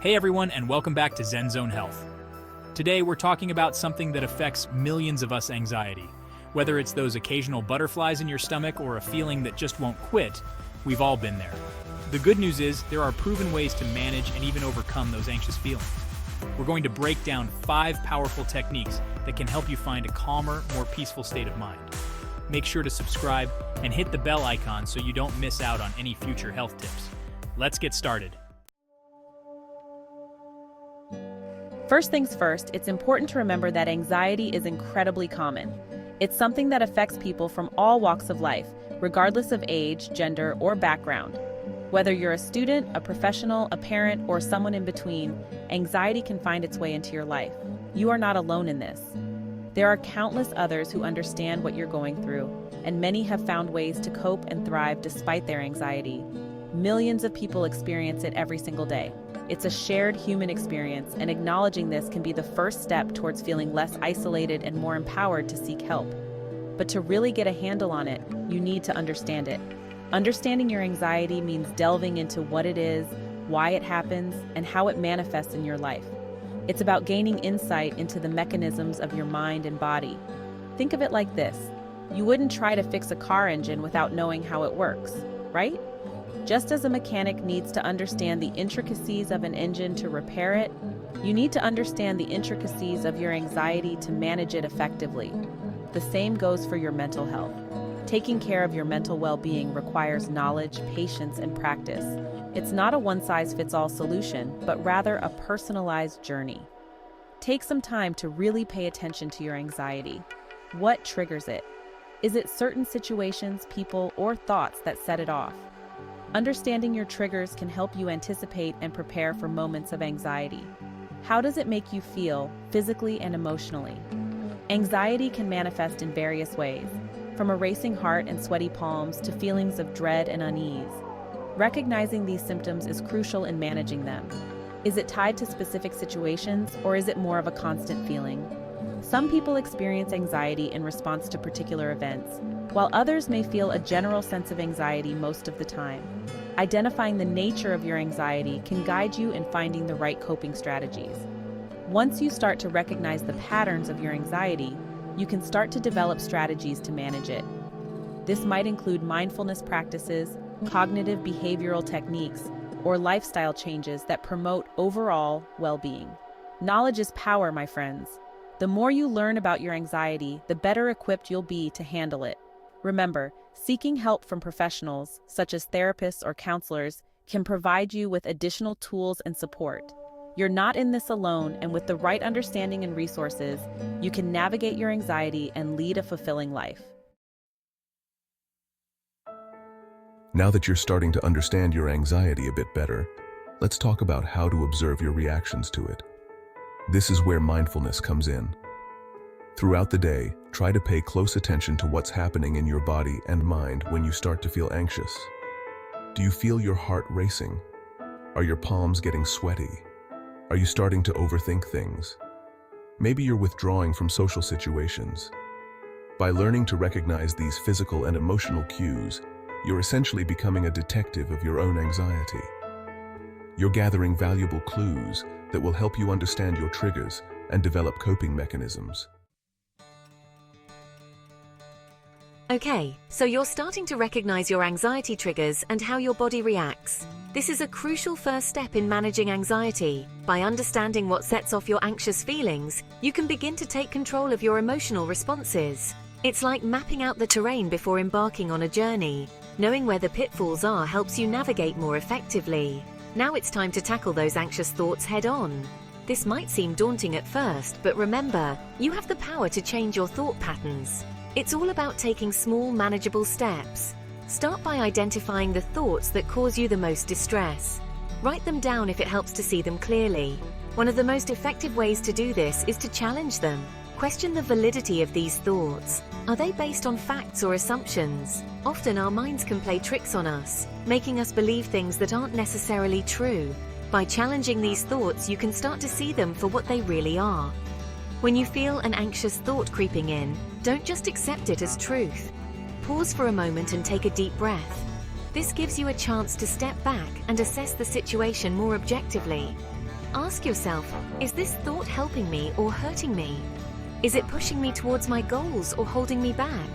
Hey everyone, and welcome back to Zen Zone Health. Today we're talking about something that affects millions of us: anxiety. Whether it's those occasional butterflies in your stomach or a feeling that just won't quit, we've all been there. The good news is there are proven ways to manage and even overcome those anxious feelings. We're going to break down 5 powerful techniques that can help you find a calmer, more peaceful state of mind. Make sure to subscribe and hit the bell icon so you don't miss out on any future health tips. Let's get started. First things first, it's important to remember that anxiety is incredibly common. It's something that affects people from all walks of life, regardless of age, gender, or background. Whether you're a student, a professional, a parent, or someone in between, anxiety can find its way into your life. You are not alone in this. There are countless others who understand what you're going through, and many have found ways to cope and thrive despite their anxiety. Millions of people experience it every single day. It's a shared human experience, and acknowledging this can be the first step towards feeling less isolated and more empowered to seek help. But to really get a handle on it, you need to understand it. Understanding your anxiety means delving into what it is, why it happens, and how it manifests in your life. It's about gaining insight into the mechanisms of your mind and body. Think of it like this: you wouldn't try to fix a car engine without knowing how it works, right? Just as a mechanic needs to understand the intricacies of an engine to repair it, you need to understand the intricacies of your anxiety to manage it effectively. The same goes for your mental health. Taking care of your mental well-being requires knowledge, patience, and practice. It's not a one-size-fits-all solution, but rather a personalized journey. Take some time to really pay attention to your anxiety. What triggers it? Is it certain situations, people, or thoughts that set it off? Understanding your triggers can help you anticipate and prepare for moments of anxiety. How does it make you feel, physically and emotionally? Anxiety can manifest in various ways, from a racing heart and sweaty palms to feelings of dread and unease. Recognizing these symptoms is crucial in managing them. Is it tied to specific situations, or is it more of a constant feeling? Some people experience anxiety in response to particular events, while others may feel a general sense of anxiety most of the time. Identifying the nature of your anxiety can guide you in finding the right coping strategies. Once you start to recognize the patterns of your anxiety, you can start to develop strategies to manage it. This might include mindfulness practices, cognitive behavioral techniques, or lifestyle changes that promote overall well-being. Knowledge is power, my friends. The more you learn about your anxiety, the better equipped you'll be to handle it. Remember, seeking help from professionals, such as therapists or counselors, can provide you with additional tools and support. You're not in this alone, and with the right understanding and resources, you can navigate your anxiety and lead a fulfilling life. Now that you're starting to understand your anxiety a bit better, let's talk about how to observe your reactions to it. This is where mindfulness comes in. Throughout the day, try to pay close attention to what's happening in your body and mind when you start to feel anxious. Do you feel your heart racing? Are your palms getting sweaty? Are you starting to overthink things? Maybe you're withdrawing from social situations. By learning to recognize these physical and emotional cues, you're essentially becoming a detective of your own anxiety. You're gathering valuable clues that will help you understand your triggers and develop coping mechanisms. Okay, so you're starting to recognize your anxiety triggers and how your body reacts. This is a crucial first step in managing anxiety. By understanding what sets off your anxious feelings, you can begin to take control of your emotional responses. It's like mapping out the terrain before embarking on a journey. Knowing where the pitfalls are helps you navigate more effectively. Now it's time to tackle those anxious thoughts head-on. This might seem daunting at first, but remember, you have the power to change your thought patterns. It's all about taking small, manageable steps. Start by identifying the thoughts that cause you the most distress. Write them down if it helps to see them clearly. One of the most effective ways to do this is to challenge them. Question the validity of these thoughts. Are they based on facts or assumptions? Often our minds can play tricks on us, making us believe things that aren't necessarily true. By challenging these thoughts, you can start to see them for what they really are. When you feel an anxious thought creeping in, don't just accept it as truth. Pause for a moment and take a deep breath. This gives you a chance to step back and assess the situation more objectively. Ask yourself, is this thought helping me or hurting me? Is it pushing me towards my goals or holding me back?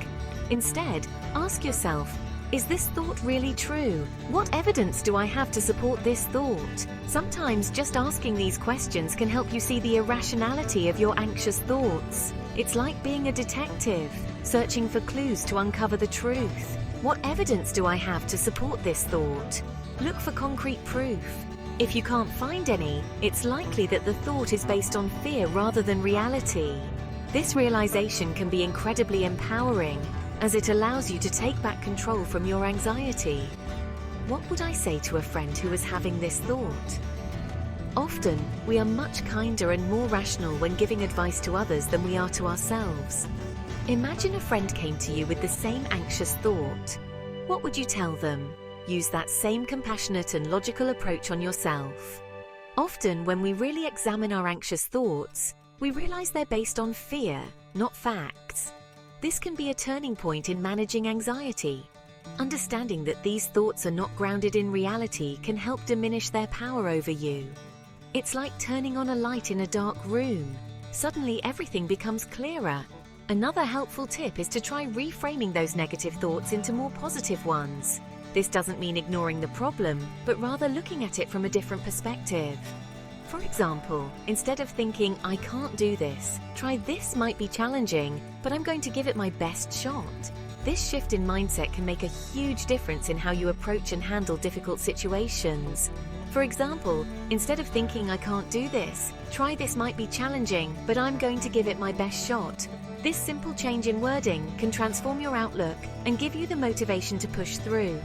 Instead, ask yourself, is this thought really true? What evidence do I have to support this thought? Sometimes just asking these questions can help you see the irrationality of your anxious thoughts. It's like being a detective, searching for clues to uncover the truth. What evidence do I have to support this thought? Look for concrete proof. If you can't find any, it's likely that the thought is based on fear rather than reality. This realization can be incredibly empowering, as it allows you to take back control from your anxiety. What would I say to a friend who is having this thought? Often, we are much kinder and more rational when giving advice to others than we are to ourselves. Imagine a friend came to you with the same anxious thought. What would you tell them? Use that same compassionate and logical approach on yourself. Often, when we really examine our anxious thoughts, we realize they're based on fear, not facts. This can be a turning point in managing anxiety. Understanding that these thoughts are not grounded in reality can help diminish their power over you. It's like turning on a light in a dark room. Suddenly everything becomes clearer. Another helpful tip is to try reframing those negative thoughts into more positive ones. This doesn't mean ignoring the problem, but rather looking at it from a different perspective. For example, instead of thinking, I can't do this, try this might be challenging, but I'm going to give it my best shot. This shift in mindset can make a huge difference in how you approach and handle difficult situations. For example, instead of thinking, I can't do this, try this might be challenging, but I'm going to give it my best shot. This simple change in wording can transform your outlook and give you the motivation to push through.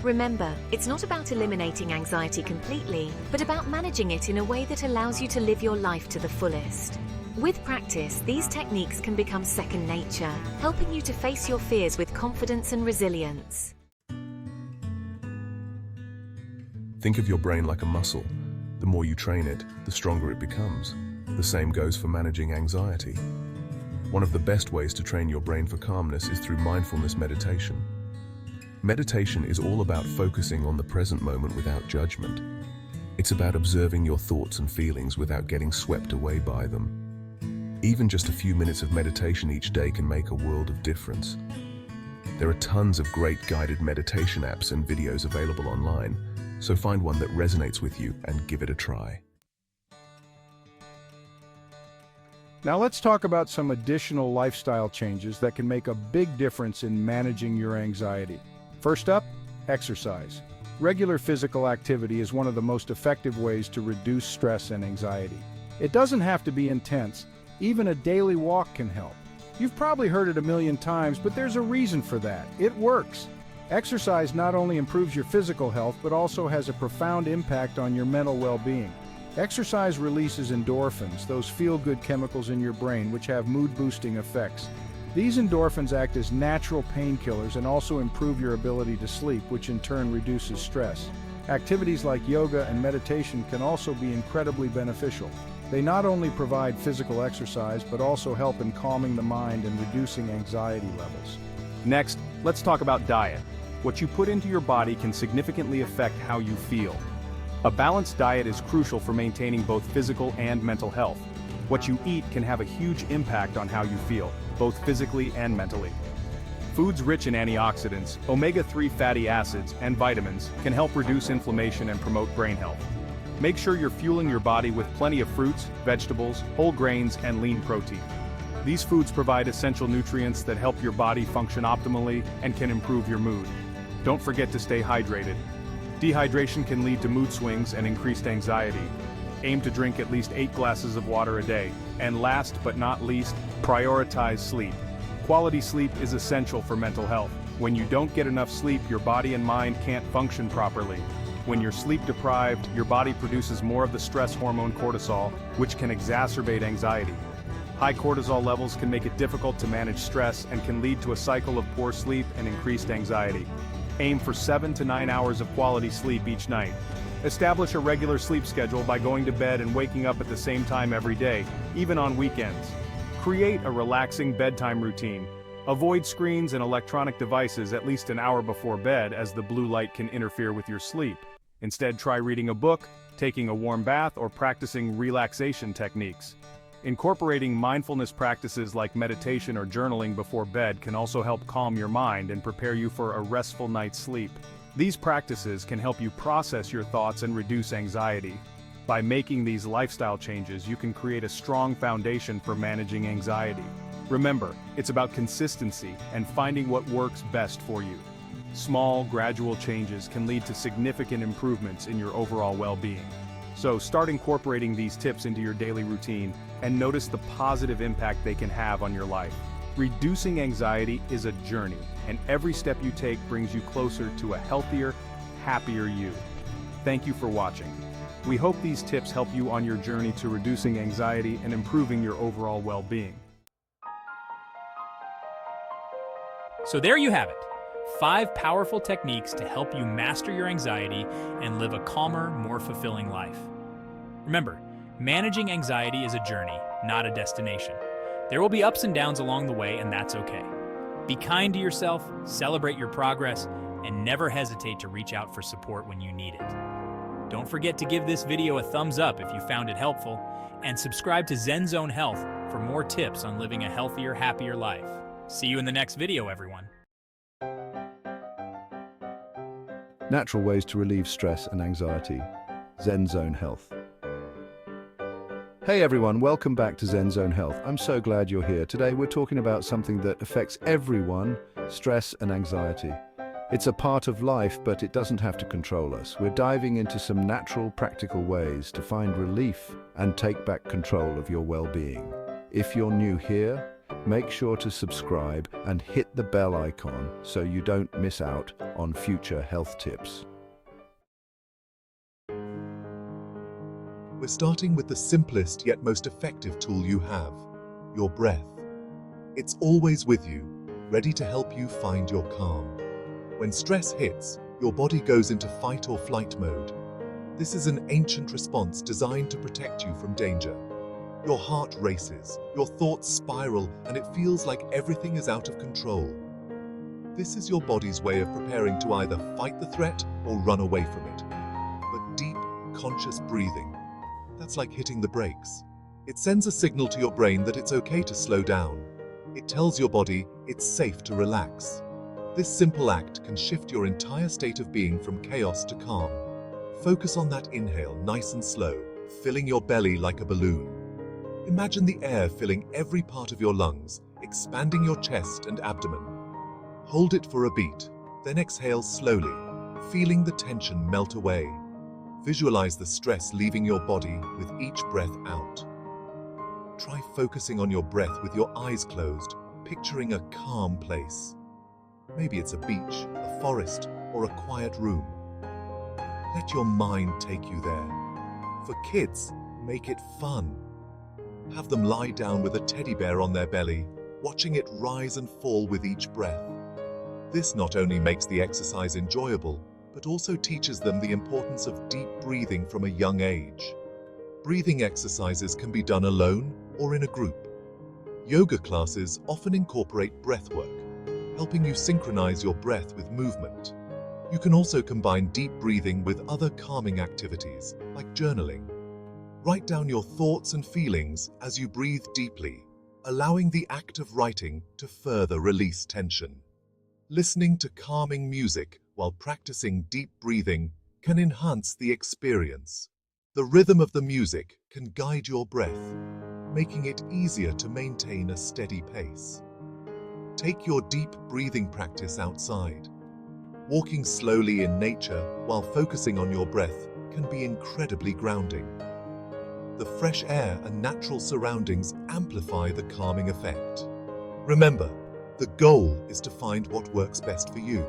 Remember, it's not about eliminating anxiety completely, but about managing it in a way that allows you to live your life to the fullest. With practice, these techniques can become second nature, helping you to face your fears with confidence and resilience. Think of your brain like a muscle. The more you train it, the stronger it becomes. The same goes for managing anxiety. One of the best ways to train your brain for calmness is through mindfulness meditation. Meditation is all about focusing on the present moment without judgment. It's about observing your thoughts and feelings without getting swept away by them. Even just a few minutes of meditation each day can make a world of difference. There are tons of great guided meditation apps and videos available online, so find one that resonates with you and give it a try. Now let's talk about some additional lifestyle changes that can make a big difference in managing your anxiety. First up, exercise. Regular physical activity is one of the most effective ways to reduce stress and anxiety. It doesn't have to be intense. Even a daily walk can help. You've probably heard it a million times, but there's a reason for that. It works. Exercise not only improves your physical health, but also has a profound impact on your mental well-being. Exercise releases endorphins, those feel-good chemicals in your brain, which have mood-boosting effects. These endorphins act as natural painkillers and also improve your ability to sleep, which in turn reduces stress. Activities like yoga and meditation can also be incredibly beneficial. They not only provide physical exercise, but also help in calming the mind and reducing anxiety levels. Next, let's talk about diet. What you put into your body can significantly affect how you feel. A balanced diet is crucial for maintaining both physical and mental health. What you eat can have a huge impact on how you feel, both physically and mentally. Foods rich in antioxidants, omega-3 fatty acids, and vitamins can help reduce inflammation and promote brain health. Make sure you're fueling your body with plenty of fruits, vegetables, whole grains, and lean protein. These foods provide essential nutrients that help your body function optimally and can improve your mood. Don't forget to stay hydrated. Dehydration can lead to mood swings and increased anxiety. Aim to drink at least 8 glasses of water a day. And last but not least, prioritize sleep. Quality sleep is essential for mental health. When you don't get enough sleep, your body and mind can't function properly. When you're sleep deprived, your body produces more of the stress hormone cortisol, which can exacerbate anxiety. High cortisol levels can make it difficult to manage stress and can lead to a cycle of poor sleep and increased anxiety. Aim for 7 to 9 hours of quality sleep each night. Establish a regular sleep schedule by going to bed and waking up at the same time every day, even on weekends. Create a relaxing bedtime routine. Avoid screens and electronic devices at least an hour before bed, as the blue light can interfere with your sleep. Instead, try reading a book, taking a warm bath, or practicing relaxation techniques. Incorporating mindfulness practices like meditation or journaling before bed can also help calm your mind and prepare you for a restful night's sleep. These practices can help you process your thoughts and reduce anxiety. By making these lifestyle changes, you can create a strong foundation for managing anxiety. Remember, it's about consistency and finding what works best for you. Small, gradual changes can lead to significant improvements in your overall well-being. So start incorporating these tips into your daily routine and notice the positive impact they can have on your life. Reducing anxiety is a journey, and every step you take brings you closer to a healthier, happier you. Thank you for watching. We hope these tips help you on your journey to reducing anxiety and improving your overall well-being. So there you have it. 5 powerful techniques to help you master your anxiety and live a calmer, more fulfilling life. Remember, managing anxiety is a journey, not a destination. There will be ups and downs along the way, and that's okay. Be kind to yourself, celebrate your progress, and never hesitate to reach out for support when you need it. Don't forget to give this video a thumbs up if you found it helpful, and subscribe to Zen Zone Health for more tips on living a healthier, happier life. See you in the next video, everyone. Natural ways to relieve stress and anxiety. Zen Zone Health. Hey everyone, welcome back to Zen Zone Health. I'm so glad you're here. Today we're talking about something that affects everyone, stress and anxiety. It's a part of life, but it doesn't have to control us. We're diving into some natural, practical ways to find relief and take back control of your well-being. If you're new here, make sure to subscribe and hit the bell icon so you don't miss out on future health tips. We're starting with the simplest yet most effective tool you have, your breath. It's always with you, ready to help you find your calm. When stress hits, your body goes into fight or flight mode. This is an ancient response designed to protect you from danger. Your heart races, your thoughts spiral, and it feels like everything is out of control. This is your body's way of preparing to either fight the threat or run away from it. But deep, conscious breathing, that's like hitting the brakes. It sends a signal to your brain that it's okay to slow down. It tells your body it's safe to relax. This simple act can shift your entire state of being from chaos to calm. Focus on that inhale, nice and slow, filling your belly like a balloon. Imagine the air filling every part of your lungs, expanding your chest and abdomen. Hold it for a beat, then exhale slowly, feeling the tension melt away. Visualize the stress leaving your body with each breath out. Try focusing on your breath with your eyes closed, picturing a calm place. Maybe it's a beach, a forest, or a quiet room. Let your mind take you there. For kids, make it fun. Have them lie down with a teddy bear on their belly, watching it rise and fall with each breath. This not only makes the exercise enjoyable, but also teaches them the importance of deep breathing from a young age. Breathing exercises can be done alone or in a group. Yoga classes often incorporate breath work, helping you synchronize your breath with movement. You can also combine deep breathing with other calming activities, like journaling. Write down your thoughts and feelings as you breathe deeply, allowing the act of writing to further release tension. Listening to calming music while practicing deep breathing can enhance the experience. The rhythm of the music can guide your breath, making it easier to maintain a steady pace. Take your deep breathing practice outside. Walking slowly in nature while focusing on your breath can be incredibly grounding. The fresh air and natural surroundings amplify the calming effect. Remember, the goal is to find what works best for you.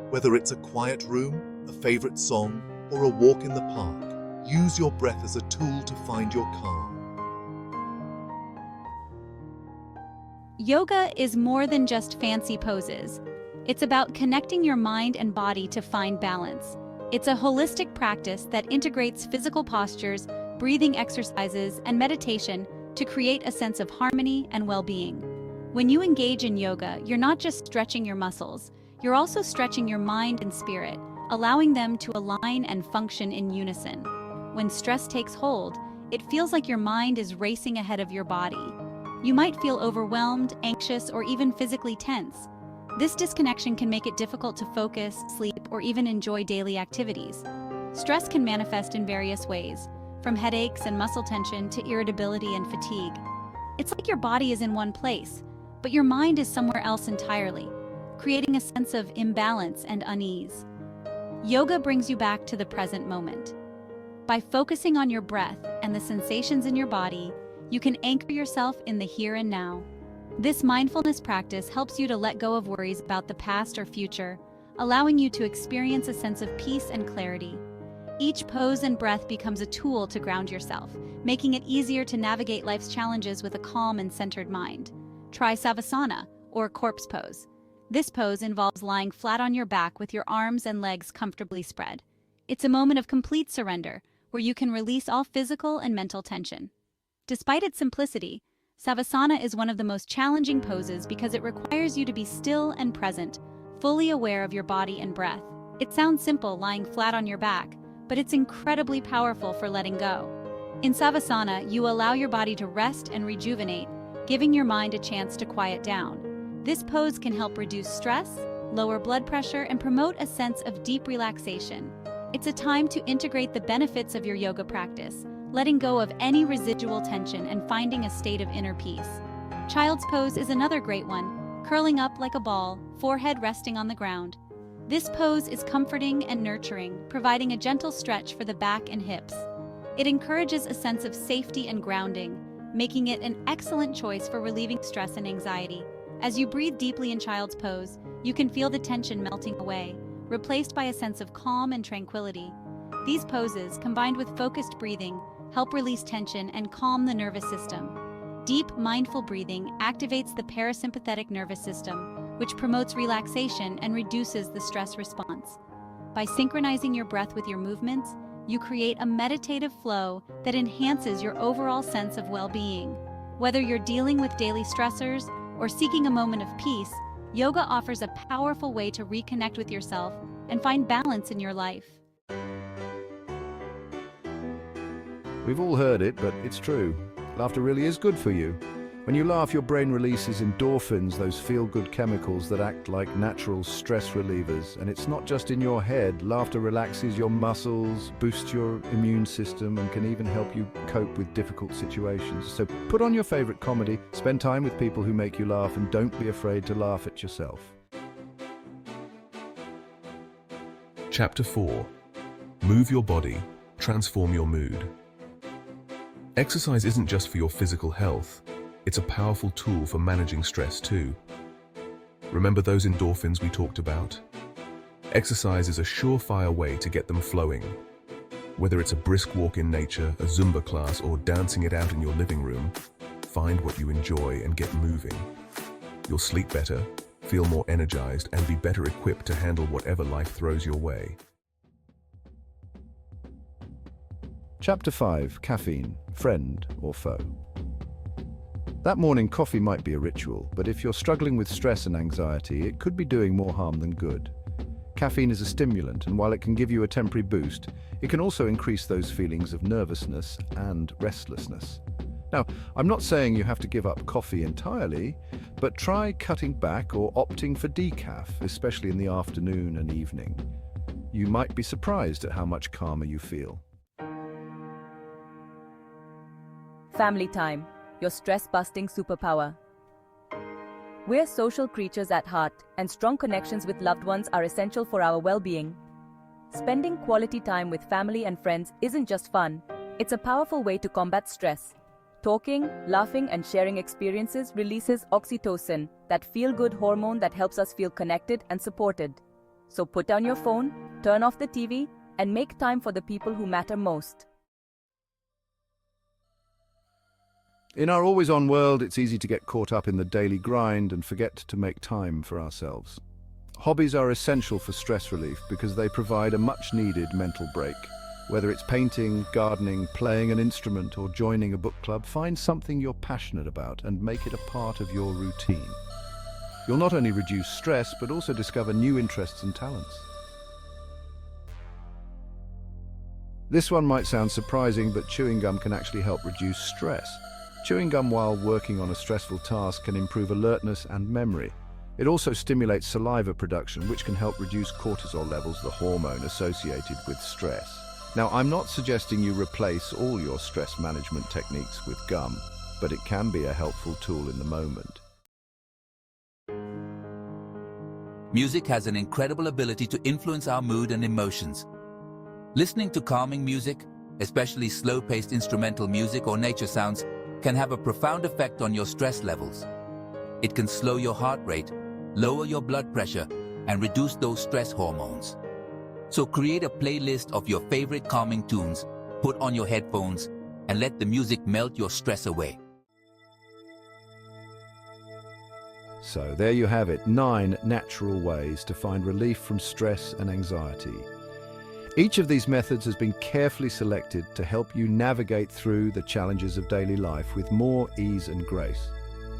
Whether it's a quiet room, a favorite song, or a walk in the park, use your breath as a tool to find your calm. Yoga is more than just fancy poses. It's about connecting your mind and body to find balance. It's a holistic practice that integrates physical postures, breathing exercises, and meditation to create a sense of harmony and well-being. When you engage in yoga, you're not just stretching your muscles, you're also stretching your mind and spirit, allowing them to align and function in unison. When stress takes hold, it feels like your mind is racing ahead of your body. You might feel overwhelmed, anxious, or even physically tense. This disconnection can make it difficult to focus, sleep, or even enjoy daily activities. Stress can manifest in various ways, from headaches and muscle tension to irritability and fatigue. It's like your body is in one place, but your mind is somewhere else entirely, creating a sense of imbalance and unease. Yoga brings you back to the present moment. By focusing on your breath and the sensations in your body, you can anchor yourself in the here and now. This mindfulness practice helps you to let go of worries about the past or future, allowing you to experience a sense of peace and clarity. Each pose and breath becomes a tool to ground yourself, making it easier to navigate life's challenges with a calm and centered mind. Try Savasana, or corpse pose. This pose involves lying flat on your back with your arms and legs comfortably spread. It's a moment of complete surrender, where you can release all physical and mental tension. Despite its simplicity, Savasana is one of the most challenging poses because it requires you to be still and present, fully aware of your body and breath. It sounds simple lying flat on your back, but it's incredibly powerful for letting go. In Savasana, you allow your body to rest and rejuvenate, giving your mind a chance to quiet down. This pose can help reduce stress, lower blood pressure, and promote a sense of deep relaxation. It's a time to integrate the benefits of your yoga practice, letting go of any residual tension and finding a state of inner peace. Child's pose is another great one, curling up like a ball, forehead resting on the ground. This pose is comforting and nurturing, providing a gentle stretch for the back and hips. It encourages a sense of safety and grounding, making it an excellent choice for relieving stress and anxiety. As you breathe deeply in child's pose, you can feel the tension melting away, replaced by a sense of calm and tranquility. These poses, combined with focused breathing, help release tension and calm the nervous system. Deep, mindful breathing activates the parasympathetic nervous system, which promotes relaxation and reduces the stress response. By synchronizing your breath with your movements, you create a meditative flow that enhances your overall sense of well-being. Whether you're dealing with daily stressors or seeking a moment of peace, yoga offers a powerful way to reconnect with yourself and find balance in your life. We've all heard it, but it's true. Laughter really is good for you. When you laugh, your brain releases endorphins, those feel-good chemicals that act like natural stress relievers. And it's not just in your head. Laughter relaxes your muscles, boosts your immune system, and can even help you cope with difficult situations. So put on your favorite comedy, spend time with people who make you laugh, and don't be afraid to laugh at yourself. Chapter 4. Move your body, transform your mood. Exercise isn't just for your physical health. It's a powerful tool for managing stress too. Remember those endorphins we talked about? Exercise is a surefire way to get them flowing. Whether it's a brisk walk in nature, a Zumba class, or dancing it out in your living room, find what you enjoy and get moving. You'll sleep better, feel more energized, and be better equipped to handle whatever life throws your way. Chapter 5. Caffeine, friend or foe? That morning coffee might be a ritual, but if you're struggling with stress and anxiety, it could be doing more harm than good. Caffeine is a stimulant, and while it can give you a temporary boost, it can also increase those feelings of nervousness and restlessness. Now, I'm not saying you have to give up coffee entirely, but try cutting back or opting for decaf, especially in the afternoon and evening. You might be surprised at how much calmer you feel. Family time, your stress-busting superpower. We're social creatures at heart, and strong connections with loved ones are essential for our well-being. Spending quality time with family and friends isn't just fun, it's a powerful way to combat stress. Talking, laughing, and sharing experiences releases oxytocin, that feel-good hormone that helps us feel connected and supported. So put down your phone, turn off the TV, and make time for the people who matter most. In our always-on world, it's easy to get caught up in the daily grind and forget to make time for ourselves. Hobbies are essential for stress relief because they provide a much-needed mental break. Whether it's painting, gardening, playing an instrument, or joining a book club, find something you're passionate about and make it a part of your routine. You'll not only reduce stress, but also discover new interests and talents. This one might sound surprising, but chewing gum can actually help reduce stress. Chewing gum while working on a stressful task can improve alertness and memory. It also stimulates saliva production, which can help reduce cortisol levels, the hormone associated with stress. Now, I'm not suggesting you replace all your stress management techniques with gum, but it can be a helpful tool in the moment. Music has an incredible ability to influence our mood and emotions. Listening to calming music, especially slow-paced instrumental music or nature sounds, can have a profound effect on your stress levels. It can slow your heart rate, lower your blood pressure, and reduce those stress hormones. So create a playlist of your favorite calming tunes, put on your headphones, and let the music melt your stress away. So there you have it, 9 natural ways to find relief from stress and anxiety. Each of these methods has been carefully selected to help you navigate through the challenges of daily life with more ease and grace.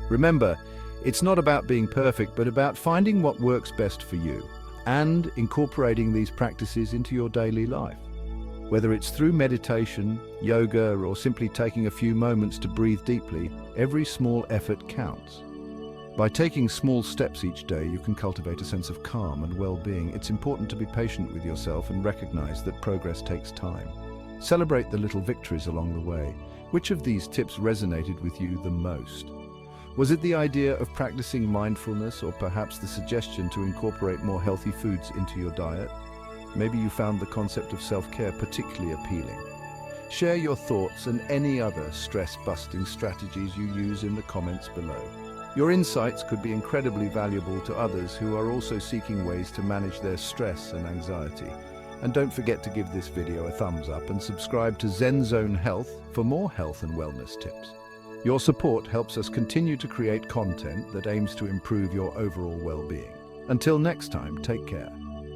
Remember, it's not about being perfect, but about finding what works best for you and incorporating these practices into your daily life. Whether it's through meditation, yoga, or simply taking a few moments to breathe deeply, every small effort counts. By taking small steps each day, you can cultivate a sense of calm and well-being. It's important to be patient with yourself and recognize that progress takes time. Celebrate the little victories along the way. Which of these tips resonated with you the most? Was it the idea of practicing mindfulness, or perhaps the suggestion to incorporate more healthy foods into your diet? Maybe you found the concept of self-care particularly appealing. Share your thoughts and any other stress-busting strategies you use in the comments below. Your insights could be incredibly valuable to others who are also seeking ways to manage their stress and anxiety. And don't forget to give this video a thumbs up and subscribe to Zen Zone Health for more health and wellness tips. Your support helps us continue to create content that aims to improve your overall well-being. Until next time, take care.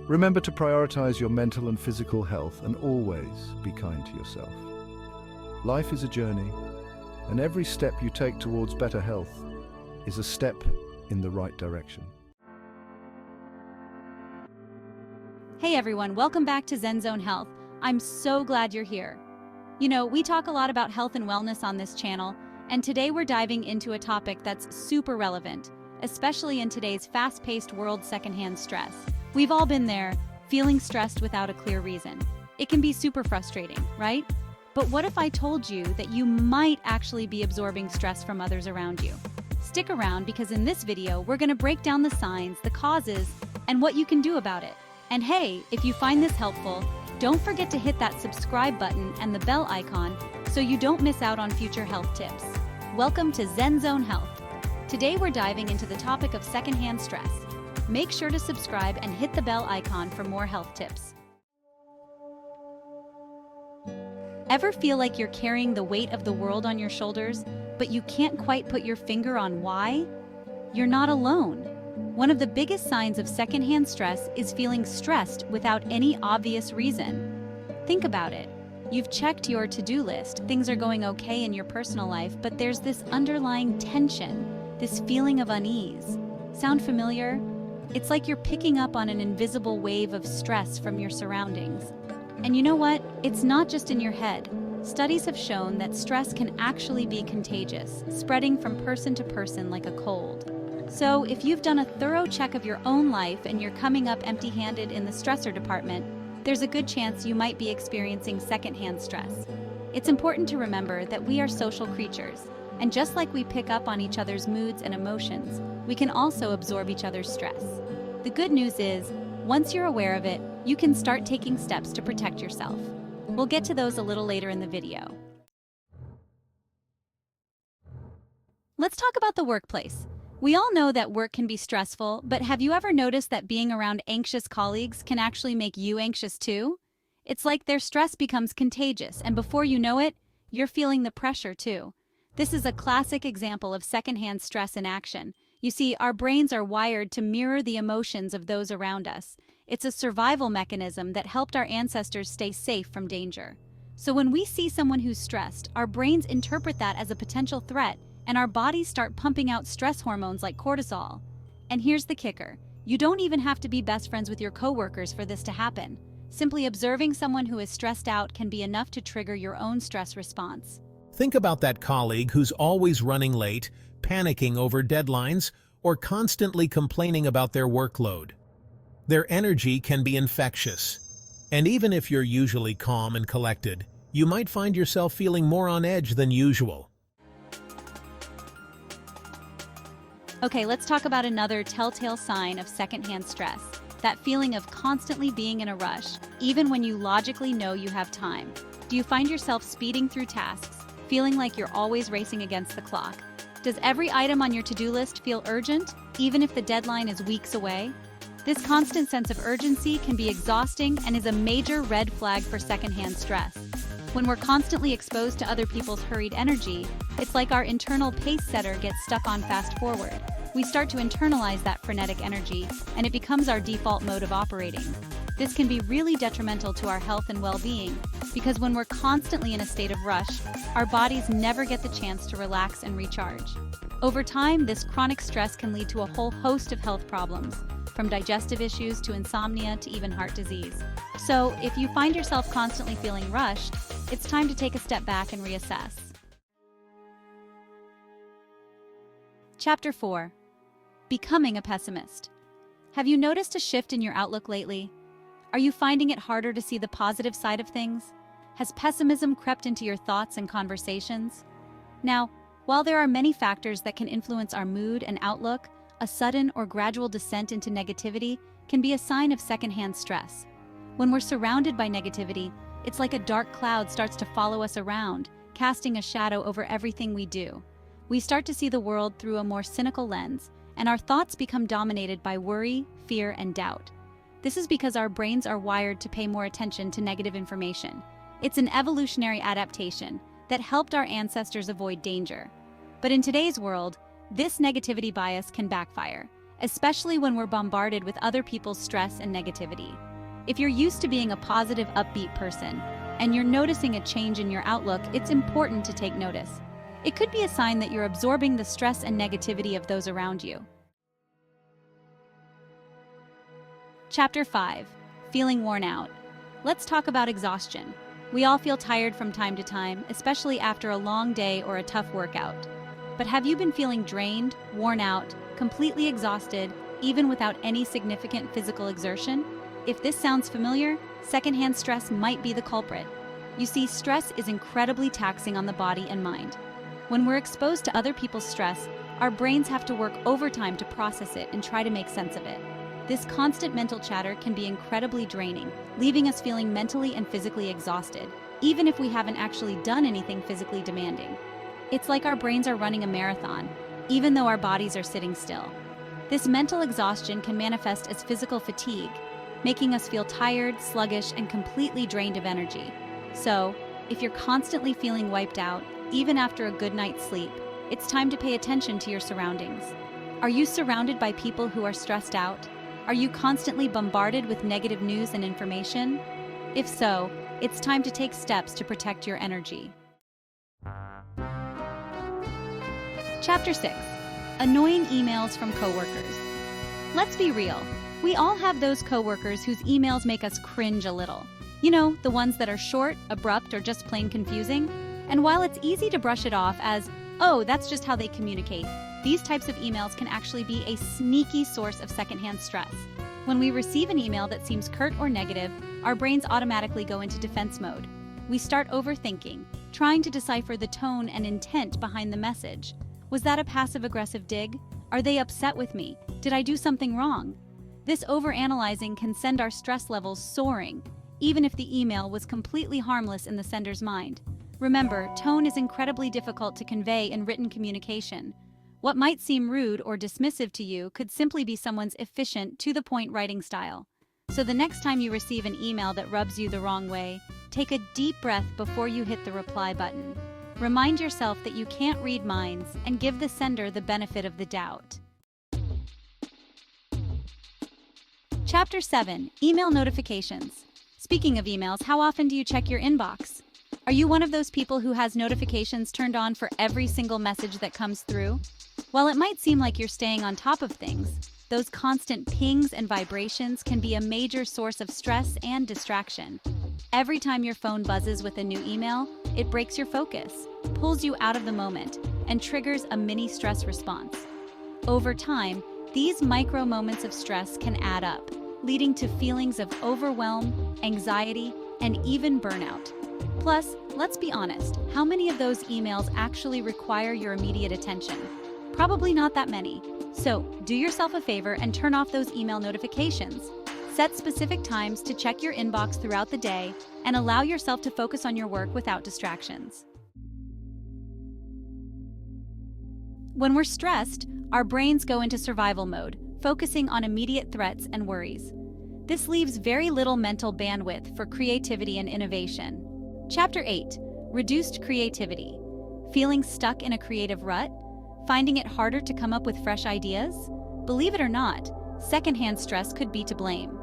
Remember to prioritize your mental and physical health and always be kind to yourself. Life is a journey, and every step you take towards better health is a step in the right direction. Hey everyone, welcome back to Zen Zone Health. I'm so glad you're here. You know, we talk a lot about health and wellness on this channel, and today we're diving into a topic that's super relevant, especially in today's fast-paced world: secondhand stress. We've all been there, feeling stressed without a clear reason. It can be super frustrating, right? But what if I told you that you might actually be absorbing stress from others around you? Stick around, because in this video, we're going to break down the signs, the causes, and what you can do about it. And hey, if you find this helpful, don't forget to hit that subscribe button and the bell icon so you don't miss out on future health tips. Welcome to Zen Zone Health. Today we're diving into the topic of secondhand stress. Make sure to subscribe and hit the bell icon for more health tips. Ever feel like you're carrying the weight of the world on your shoulders, but you can't quite put your finger on why? You're not alone. One of the biggest signs of secondhand stress is feeling stressed without any obvious reason. Think about it. You've checked your to-do list, things are going okay in your personal life, but there's this underlying tension, this feeling of unease. Sound familiar? It's like you're picking up on an invisible wave of stress from your surroundings. And you know what? It's not just in your head. Studies have shown that stress can actually be contagious, spreading from person to person like a cold. So if you've done a thorough check of your own life and you're coming up empty-handed in the stressor department, there's a good chance you might be experiencing secondhand stress. It's important to remember that we are social creatures, and just like we pick up on each other's moods and emotions, we can also absorb each other's stress. The good news is, once you're aware of it, you can start taking steps to protect yourself. We'll get to those a little later in the video. Let's talk about the workplace. We all know that work can be stressful, but have you ever noticed that being around anxious colleagues can actually make you anxious too? It's like their stress becomes contagious, and before you know it, you're feeling the pressure too. This is a classic example of secondhand stress in action. You see, our brains are wired to mirror the emotions of those around us. It's a survival mechanism that helped our ancestors stay safe from danger. So when we see someone who's stressed, our brains interpret that as a potential threat, and our bodies start pumping out stress hormones like cortisol. And here's the kicker. You don't even have to be best friends with your coworkers for this to happen. Simply observing someone who is stressed out can be enough to trigger your own stress response. Think about that colleague who's always running late, panicking over deadlines, or constantly complaining about their workload. Their energy can be infectious. And even if you're usually calm and collected, you might find yourself feeling more on edge than usual. Okay, let's talk about another telltale sign of secondhand stress. That feeling of constantly being in a rush, even when you logically know you have time. Do you find yourself speeding through tasks, feeling like you're always racing against the clock? Does every item on your to-do list feel urgent, even if the deadline is weeks away? This constant sense of urgency can be exhausting and is a major red flag for secondhand stress. When we're constantly exposed to other people's hurried energy, it's like our internal pace setter gets stuck on fast forward. We start to internalize that frenetic energy, and it becomes our default mode of operating. This can be really detrimental to our health and well-being, because when we're constantly in a state of rush, our bodies never get the chance to relax and recharge. Over time, this chronic stress can lead to a whole host of health problems, from digestive issues to insomnia to even heart disease. So, if you find yourself constantly feeling rushed, it's time to take a step back and reassess. Chapter 4. Becoming a pessimist. Have you noticed a shift in your outlook lately? Are you finding it harder to see the positive side of things? Has pessimism crept into your thoughts and conversations? Now, while there are many factors that can influence our mood and outlook, a sudden or gradual descent into negativity can be a sign of secondhand stress. When we're surrounded by negativity, it's like a dark cloud starts to follow us around, casting a shadow over everything we do. We start to see the world through a more cynical lens, and our thoughts become dominated by worry, fear, and doubt. This is because our brains are wired to pay more attention to negative information. It's an evolutionary adaptation that helped our ancestors avoid danger. But in today's world, this negativity bias can backfire, especially when we're bombarded with other people's stress and negativity. If you're used to being a positive, upbeat person, and you're noticing a change in your outlook, it's important to take notice. It could be a sign that you're absorbing the stress and negativity of those around you. Chapter 5. Feeling worn out. Let's talk about exhaustion. We all feel tired from time to time, especially after a long day or a tough workout. But have you been feeling drained, worn out, completely exhausted, even without any significant physical exertion? If this sounds familiar, secondhand stress might be the culprit. You see, stress is incredibly taxing on the body and mind. When we're exposed to other people's stress, our brains have to work overtime to process it and try to make sense of it. This constant mental chatter can be incredibly draining, leaving us feeling mentally and physically exhausted, even if we haven't actually done anything physically demanding. It's like our brains are running a marathon, even though our bodies are sitting still. This mental exhaustion can manifest as physical fatigue, making us feel tired, sluggish, and completely drained of energy. So, if you're constantly feeling wiped out, even after a good night's sleep, it's time to pay attention to your surroundings. Are you surrounded by people who are stressed out? Are you constantly bombarded with negative news and information? If so, it's time to take steps to protect your energy. Chapter 6. Annoying emails from coworkers. Let's be real. We all have those coworkers whose emails make us cringe a little. You know, the ones that are short, abrupt, or just plain confusing. And while it's easy to brush it off as, oh, that's just how they communicate, these types of emails can actually be a sneaky source of secondhand stress. When we receive an email that seems curt or negative, our brains automatically go into defense mode. We start overthinking, trying to decipher the tone and intent behind the message. Was that a passive-aggressive dig? Are they upset with me? Did I do something wrong? This overanalyzing can send our stress levels soaring, even if the email was completely harmless in the sender's mind. Remember, tone is incredibly difficult to convey in written communication. What might seem rude or dismissive to you could simply be someone's efficient, to-the-point writing style. So the next time you receive an email that rubs you the wrong way, take a deep breath before you hit the reply button. Remind yourself that you can't read minds and give the sender the benefit of the doubt. Chapter 7. Email notifications. Speaking of emails, how often do you check your inbox? Are you one of those people who has notifications turned on for every single message that comes through? While it might seem like you're staying on top of things, Those constant pings and vibrations can be a major source of stress and distraction. Every time your phone buzzes with a new email, it breaks your focus, pulls you out of the moment, and triggers a mini stress response. Over time, these micro moments of stress can add up, leading to feelings of overwhelm, anxiety, and even burnout. Plus, let's be honest, how many of those emails actually require your immediate attention? Probably not that many. So, do yourself a favor and turn off those email notifications. Set specific times to check your inbox throughout the day and allow yourself to focus on your work without distractions. When we're stressed, our brains go into survival mode, focusing on immediate threats and worries. This leaves very little mental bandwidth for creativity and innovation. Chapter 8. Reduced creativity. Feeling stuck in a creative rut? Finding it harder to come up with fresh ideas? Believe it or not, secondhand stress could be to blame.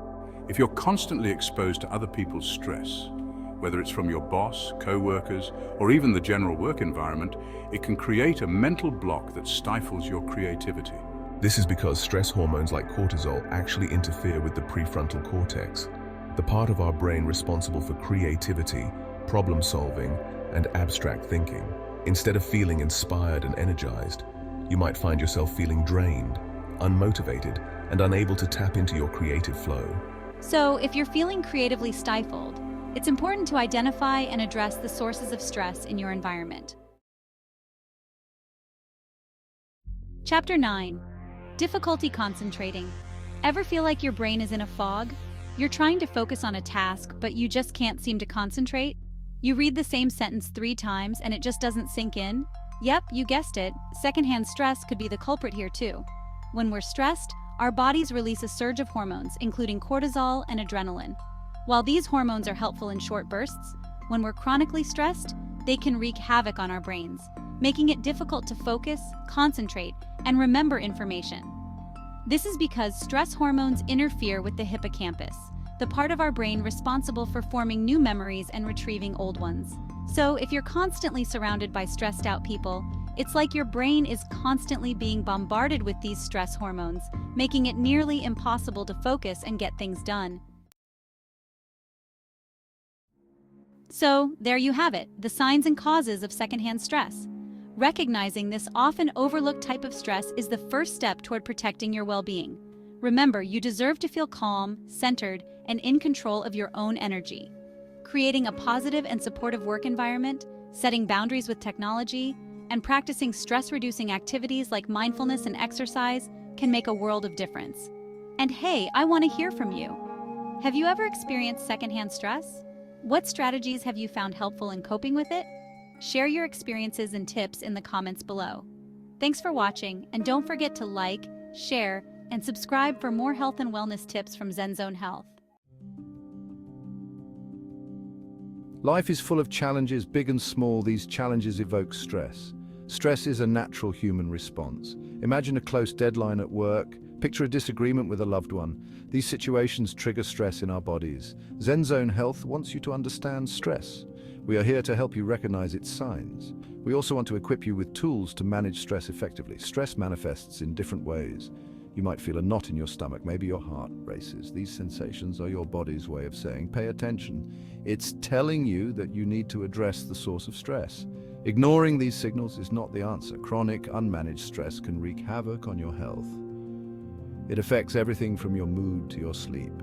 If you're constantly exposed to other people's stress, whether it's from your boss, co-workers, or even the general work environment, it can create a mental block that stifles your creativity. This is because stress hormones like cortisol actually interfere with the prefrontal cortex, the part of our brain responsible for creativity, problem solving, and abstract thinking. Instead of feeling inspired and energized, you might find yourself feeling drained, unmotivated, and unable to tap into your creative flow. So, if you're feeling creatively stifled, it's important to identify and address the sources of stress in your environment. Chapter 9. Difficulty concentrating. Ever feel like your brain is in a fog? You're trying to focus on a task, but you just can't seem to concentrate? You read the same sentence 3 times and it just doesn't sink in? Yep, you guessed it. Secondhand stress could be the culprit here too. When we're stressed, our bodies release a surge of hormones, including cortisol and adrenaline. While these hormones are helpful in short bursts, when we're chronically stressed, they can wreak havoc on our brains, making it difficult to focus, concentrate, and remember information. This is because stress hormones interfere with the hippocampus, the part of our brain responsible for forming new memories and retrieving old ones. So, if you're constantly surrounded by stressed out people, it's like your brain is constantly being bombarded with these stress hormones, making it nearly impossible to focus and get things done. So, there you have it, the signs and causes of secondhand stress. Recognizing this often overlooked type of stress is the first step toward protecting your well-being. Remember, you deserve to feel calm, centered, and in control of your own energy. Creating a positive and supportive work environment, setting boundaries with technology, and practicing stress-reducing activities like mindfulness and exercise can make a world of difference. And hey, I want to hear from you. Have you ever experienced secondhand stress? What strategies have you found helpful in coping with it? Share your experiences and tips in the comments below. Thanks for watching, and don't forget to like, share, and subscribe for more health and wellness tips from ZenZone Health. Life is full of challenges, big and small. These challenges evoke stress. Stress is a natural human response. Imagine a close deadline at work. Picture a disagreement with a loved one. These situations trigger stress in our bodies. ZenZone Health wants you to understand stress. We are here to help you recognize its signs. We also want to equip you with tools to manage stress effectively. Stress manifests in different ways. You might feel a knot in your stomach, maybe your heart races. These sensations are your body's way of saying, pay attention. It's telling you that you need to address the source of stress. Ignoring these signals is not the answer. Chronic, unmanaged stress can wreak havoc on your health. It affects everything from your mood to your sleep.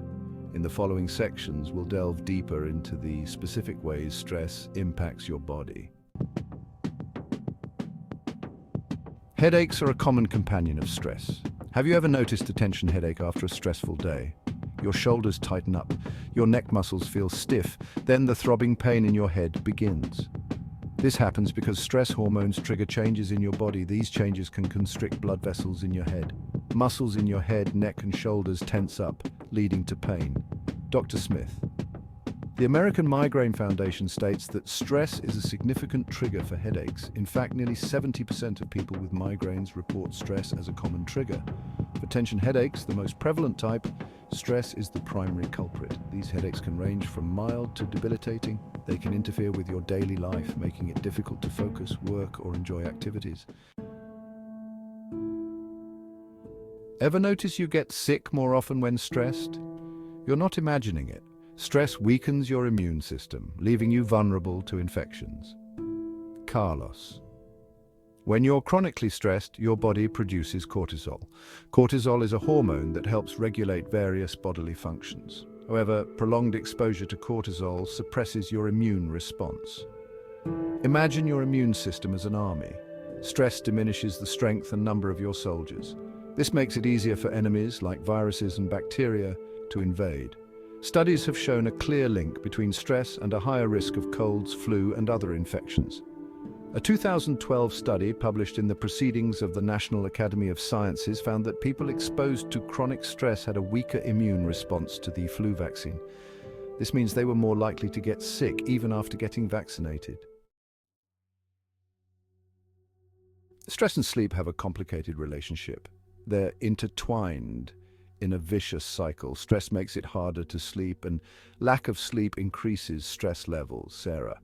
In the following sections, we'll delve deeper into the specific ways stress impacts your body. Headaches are a common companion of stress. Have you ever noticed a tension headache after a stressful day? Your shoulders tighten up, your neck muscles feel stiff, then the throbbing pain in your head begins. This happens because stress hormones trigger changes in your body. These changes can constrict blood vessels in your head. Muscles in your head, neck, and shoulders tense up, leading to pain. Dr. Smith. The American Migraine Foundation states that stress is a significant trigger for headaches. In fact, nearly 70% of people with migraines report stress as a common trigger. For tension headaches, the most prevalent type, stress is the primary culprit. These headaches can range from mild to debilitating. They can interfere with your daily life, making it difficult to focus, work, or enjoy activities. Ever notice you get sick more often when stressed? You're not imagining it. Stress weakens your immune system, leaving you vulnerable to infections. Carlos. When you're chronically stressed, your body produces cortisol. Cortisol is a hormone that helps regulate various bodily functions. However, prolonged exposure to cortisol suppresses your immune response. Imagine your immune system as an army. Stress diminishes the strength and number of your soldiers. This makes it easier for enemies, like viruses and bacteria, to invade. Studies have shown a clear link between stress and a higher risk of colds, flu, and other infections. A 2012 study published in the Proceedings of the National Academy of Sciences found that people exposed to chronic stress had a weaker immune response to the flu vaccine. This means they were more likely to get sick even after getting vaccinated. Stress and sleep have a complicated relationship. They're intertwined in a vicious cycle. Stress makes it harder to sleep, and lack of sleep increases stress levels. Sarah.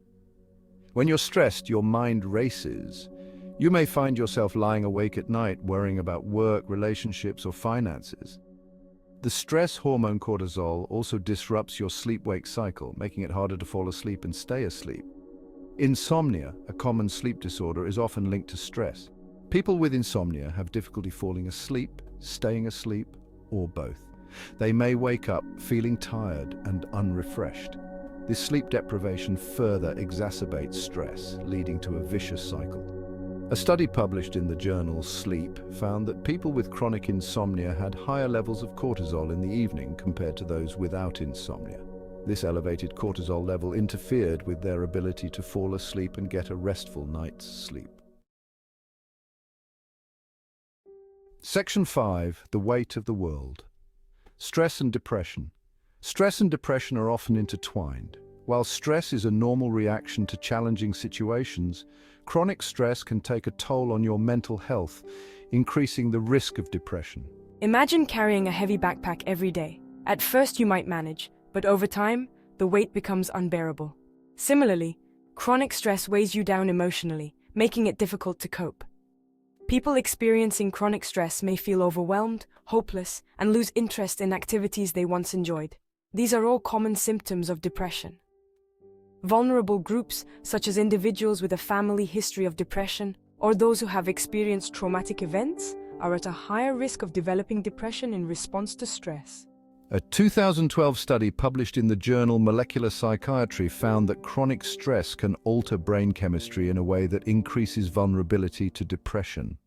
When you're stressed, your mind races. You may find yourself lying awake at night worrying about work, relationships, or finances. The stress hormone cortisol also disrupts your sleep-wake cycle, making it harder to fall asleep and stay asleep. Insomnia, a common sleep disorder, is often linked to stress. People with insomnia have difficulty falling asleep, staying asleep, or both. They may wake up feeling tired and unrefreshed. This sleep deprivation further exacerbates stress, leading to a vicious cycle. A study published in the journal Sleep found that people with chronic insomnia had higher levels of cortisol in the evening compared to those without insomnia. This elevated cortisol level interfered with their ability to fall asleep and get a restful night's sleep. Section 5. The weight of the world. Stress and depression. Stress and depression are often intertwined. While stress is a normal reaction to challenging situations, chronic stress can take a toll on your mental health, increasing the risk of depression. Imagine carrying a heavy backpack every day. At first you might manage, but over time, the weight becomes unbearable. Similarly, chronic stress weighs you down emotionally, making it difficult to cope. People experiencing chronic stress may feel overwhelmed, hopeless, and lose interest in activities they once enjoyed. These are all common symptoms of depression. Vulnerable groups, such as individuals with a family history of depression or those who have experienced traumatic events, are at a higher risk of developing depression in response to stress. A 2012 study published in the journal Molecular Psychiatry found that chronic stress can alter brain chemistry in a way that increases vulnerability to depression.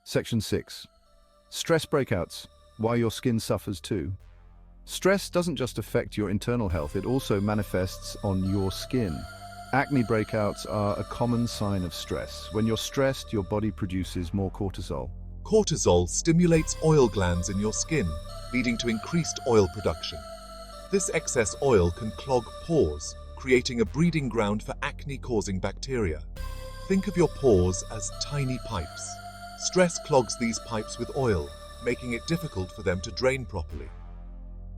Section 6. Stress breakouts. Why your skin suffers too. Stress doesn't just affect your internal health, it also manifests on your skin. Acne breakouts are a common sign of stress. When you're stressed, your body produces more cortisol. Cortisol stimulates oil glands in your skin, leading to increased oil production. This excess oil can clog pores, creating a breeding ground for acne-causing bacteria. Think of your pores as tiny pipes. Stress clogs these pipes with oil, making it difficult for them to drain properly.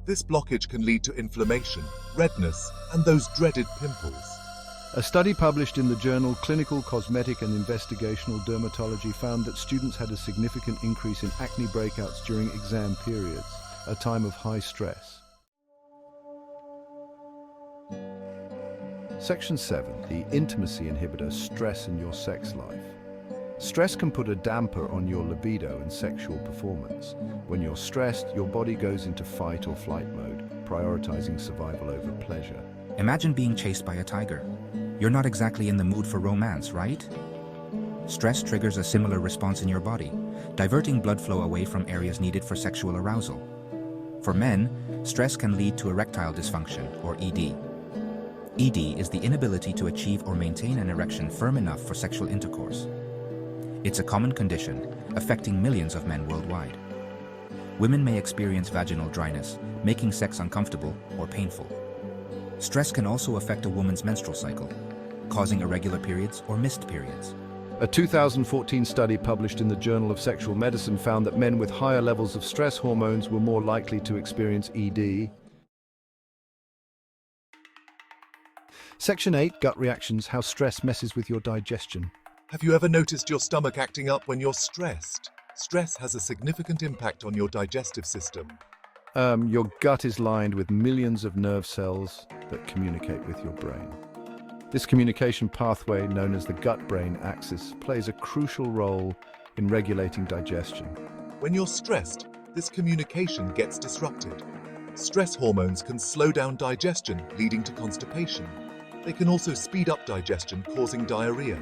This blockage can lead to inflammation, redness, and those dreaded pimples. A study published in the journal Clinical Cosmetic and Investigational Dermatology found that students had a significant increase in acne breakouts during exam periods, a time of high stress. Section 7. The intimacy inhibitor, stress in your sex life. Stress can put a damper on your libido and sexual performance. When you're stressed, your body goes into fight or flight mode, prioritizing survival over pleasure. Imagine being chased by a tiger. You're not exactly in the mood for romance, right? Stress triggers a similar response in your body, diverting blood flow away from areas needed for sexual arousal. For men, stress can lead to erectile dysfunction, or ED. ED is the inability to achieve or maintain an erection firm enough for sexual intercourse. It's a common condition, affecting millions of men worldwide. Women may experience vaginal dryness, making sex uncomfortable or painful. Stress can also affect a woman's menstrual cycle, causing irregular periods or missed periods. A 2014 study published in the Journal of Sexual Medicine found that men with higher levels of stress hormones were more likely to experience ED. Section 8. Gut reactions. How stress messes with your digestion. Have you ever noticed your stomach acting up when you're stressed? Stress has a significant impact on your digestive system. Your gut is lined with millions of nerve cells that communicate with your brain. This communication pathway, known as the gut-brain axis, plays a crucial role in regulating digestion. When you're stressed, this communication gets disrupted. Stress hormones can slow down digestion, leading to constipation. They can also speed up digestion, causing diarrhea.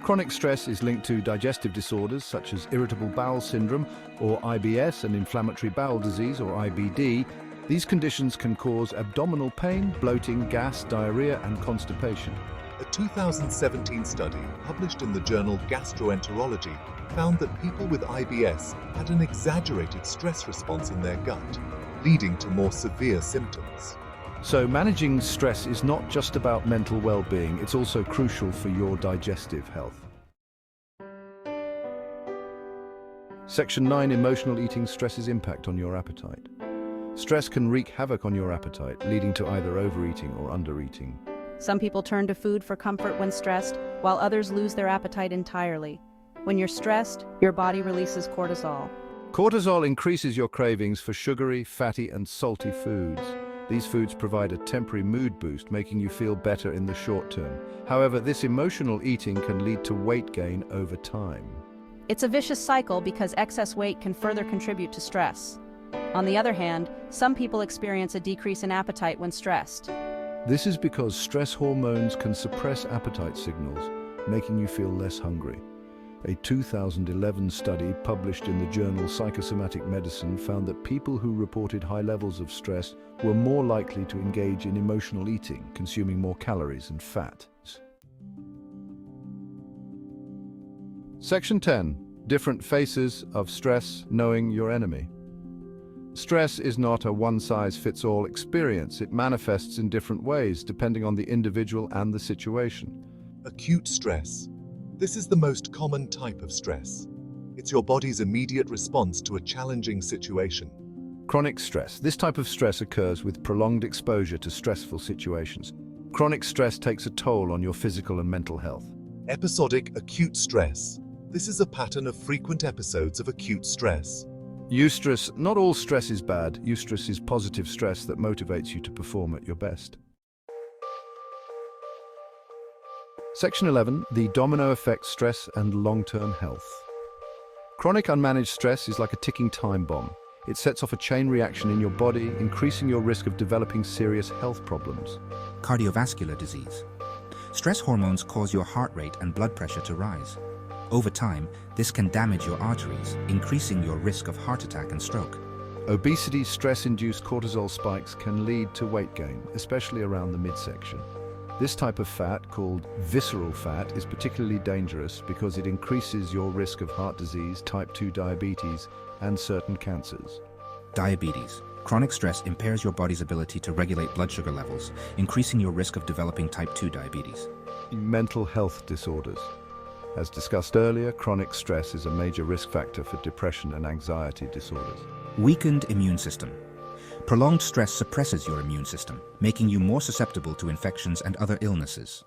Chronic stress is linked to digestive disorders such as irritable bowel syndrome or IBS and inflammatory bowel disease or IBD. These conditions can cause abdominal pain, bloating, gas, diarrhea and constipation. A 2017 study published in the journal Gastroenterology found that people with IBS had an exaggerated stress response in their gut, leading to more severe symptoms. So managing stress is not just about mental well-being, it's also crucial for your digestive health. Section 9. Emotional eating stresses impact on your appetite. Stress can wreak havoc on your appetite, leading to either overeating or undereating. Some people turn to food for comfort when stressed, while others lose their appetite entirely. When you're stressed, your body releases cortisol. Cortisol increases your cravings for sugary, fatty and salty foods. These foods provide a temporary mood boost, making you feel better in the short term. However, this emotional eating can lead to weight gain over time. It's a vicious cycle because excess weight can further contribute to stress. On the other hand, some people experience a decrease in appetite when stressed. This is because stress hormones can suppress appetite signals, making you feel less hungry. A 2011 study published in the journal Psychosomatic Medicine found that people who reported high levels of stress were more likely to engage in emotional eating, consuming more calories and fat. Section 10. Different faces of stress, knowing your enemy. Stress is not a one-size-fits-all experience. It manifests in different ways, depending on the individual and the situation. Acute stress. This is the most common type of stress. It's your body's immediate response to a challenging situation. Chronic stress. This type of stress occurs with prolonged exposure to stressful situations. Chronic stress takes a toll on your physical and mental health. Episodic acute stress. This is a pattern of frequent episodes of acute stress. Eustress. Not all stress is bad. Eustress is positive stress that motivates you to perform at your best. Section 11. The domino effect, stress and long-term health. Chronic unmanaged stress is like a ticking time bomb. It sets off a chain reaction in your body, increasing your risk of developing serious health problems. Cardiovascular disease. Stress hormones cause your heart rate and blood pressure to rise. Over time, this can damage your arteries, increasing your risk of heart attack and stroke. Obesity, stress-induced cortisol spikes can lead to weight gain, especially around the midsection. This type of fat, called visceral fat, is particularly dangerous because it increases your risk of heart disease, type 2 diabetes, and certain cancers. Diabetes. Chronic stress impairs your body's ability to regulate blood sugar levels, increasing your risk of developing type 2 diabetes. Mental health disorders. As discussed earlier, chronic stress is a major risk factor for depression and anxiety disorders. Weakened immune system. Prolonged stress suppresses your immune system, making you more susceptible to infections and other illnesses.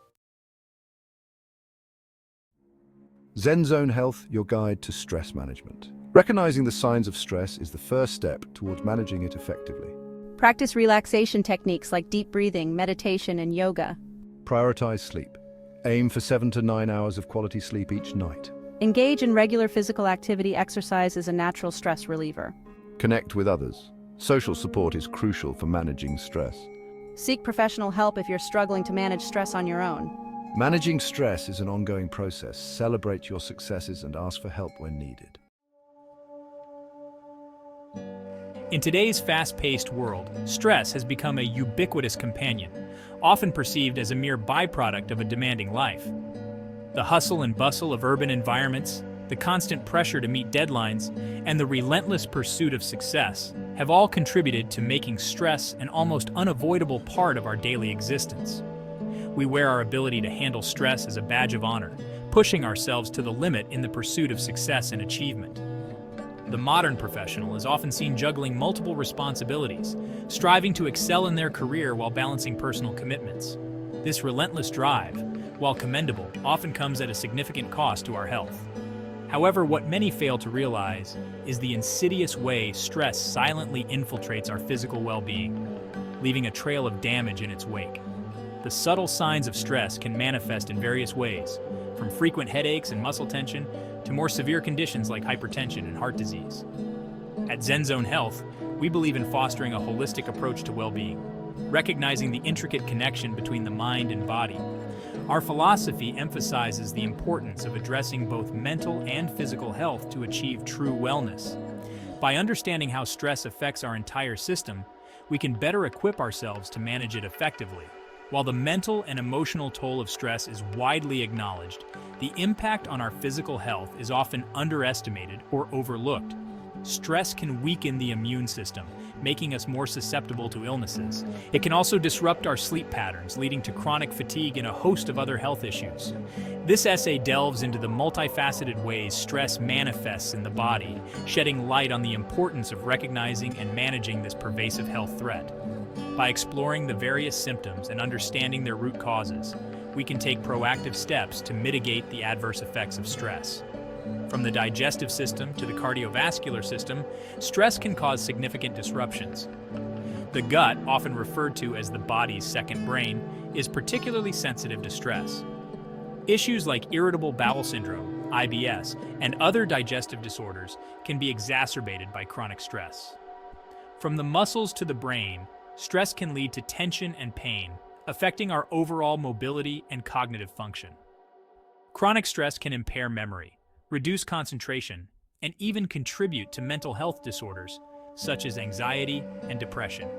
Zen Zone Health, your guide to stress management. Recognizing the signs of stress is the first step towards managing it effectively. Practice relaxation techniques like deep breathing, meditation, and yoga. Prioritize sleep. Aim for 7 to 9 hours of quality sleep each night. Engage in regular physical activity. Exercise is a natural stress reliever. Connect with others. Social support is crucial for managing stress. Seek professional help if you're struggling to manage stress on your own. Managing stress is an ongoing process. Celebrate your successes and ask for help when needed. In today's fast-paced world, stress has become a ubiquitous companion, often perceived as a mere byproduct of a demanding life. The hustle and bustle of urban environments, the constant pressure to meet deadlines, and the relentless pursuit of success have all contributed to making stress an almost unavoidable part of our daily existence. We wear our ability to handle stress as a badge of honor, pushing ourselves to the limit in the pursuit of success and achievement. The modern professional is often seen juggling multiple responsibilities, striving to excel in their career while balancing personal commitments. This relentless drive, while commendable, often comes at a significant cost to our health. However, what many fail to realize is the insidious way stress silently infiltrates our physical well-being, leaving a trail of damage in its wake. The subtle signs of stress can manifest in various ways, from frequent headaches and muscle tension to more severe conditions like hypertension and heart disease. At ZenZone Health, we believe in fostering a holistic approach to well-being, recognizing the intricate connection between the mind and body. Our philosophy emphasizes the importance of addressing both mental and physical health to achieve true wellness. By understanding how stress affects our entire system, we can better equip ourselves to manage it effectively. While the mental and emotional toll of stress is widely acknowledged, the impact on our physical health is often underestimated or overlooked. Stress can weaken the immune system, making us more susceptible to illnesses. It can also disrupt our sleep patterns, leading to chronic fatigue and a host of other health issues. This essay delves into the multifaceted ways stress manifests in the body, shedding light on the importance of recognizing and managing this pervasive health threat. By exploring the various symptoms and understanding their root causes, we can take proactive steps to mitigate the adverse effects of stress. From the digestive system to the cardiovascular system, stress can cause significant disruptions. The gut, often referred to as the body's second brain, is particularly sensitive to stress. Issues like irritable bowel syndrome, IBS, and other digestive disorders can be exacerbated by chronic stress. From the muscles to the brain, stress can lead to tension and pain, affecting our overall mobility and cognitive function. Chronic stress can impair memory, reduce concentration, and even contribute to mental health disorders, such as anxiety and depression.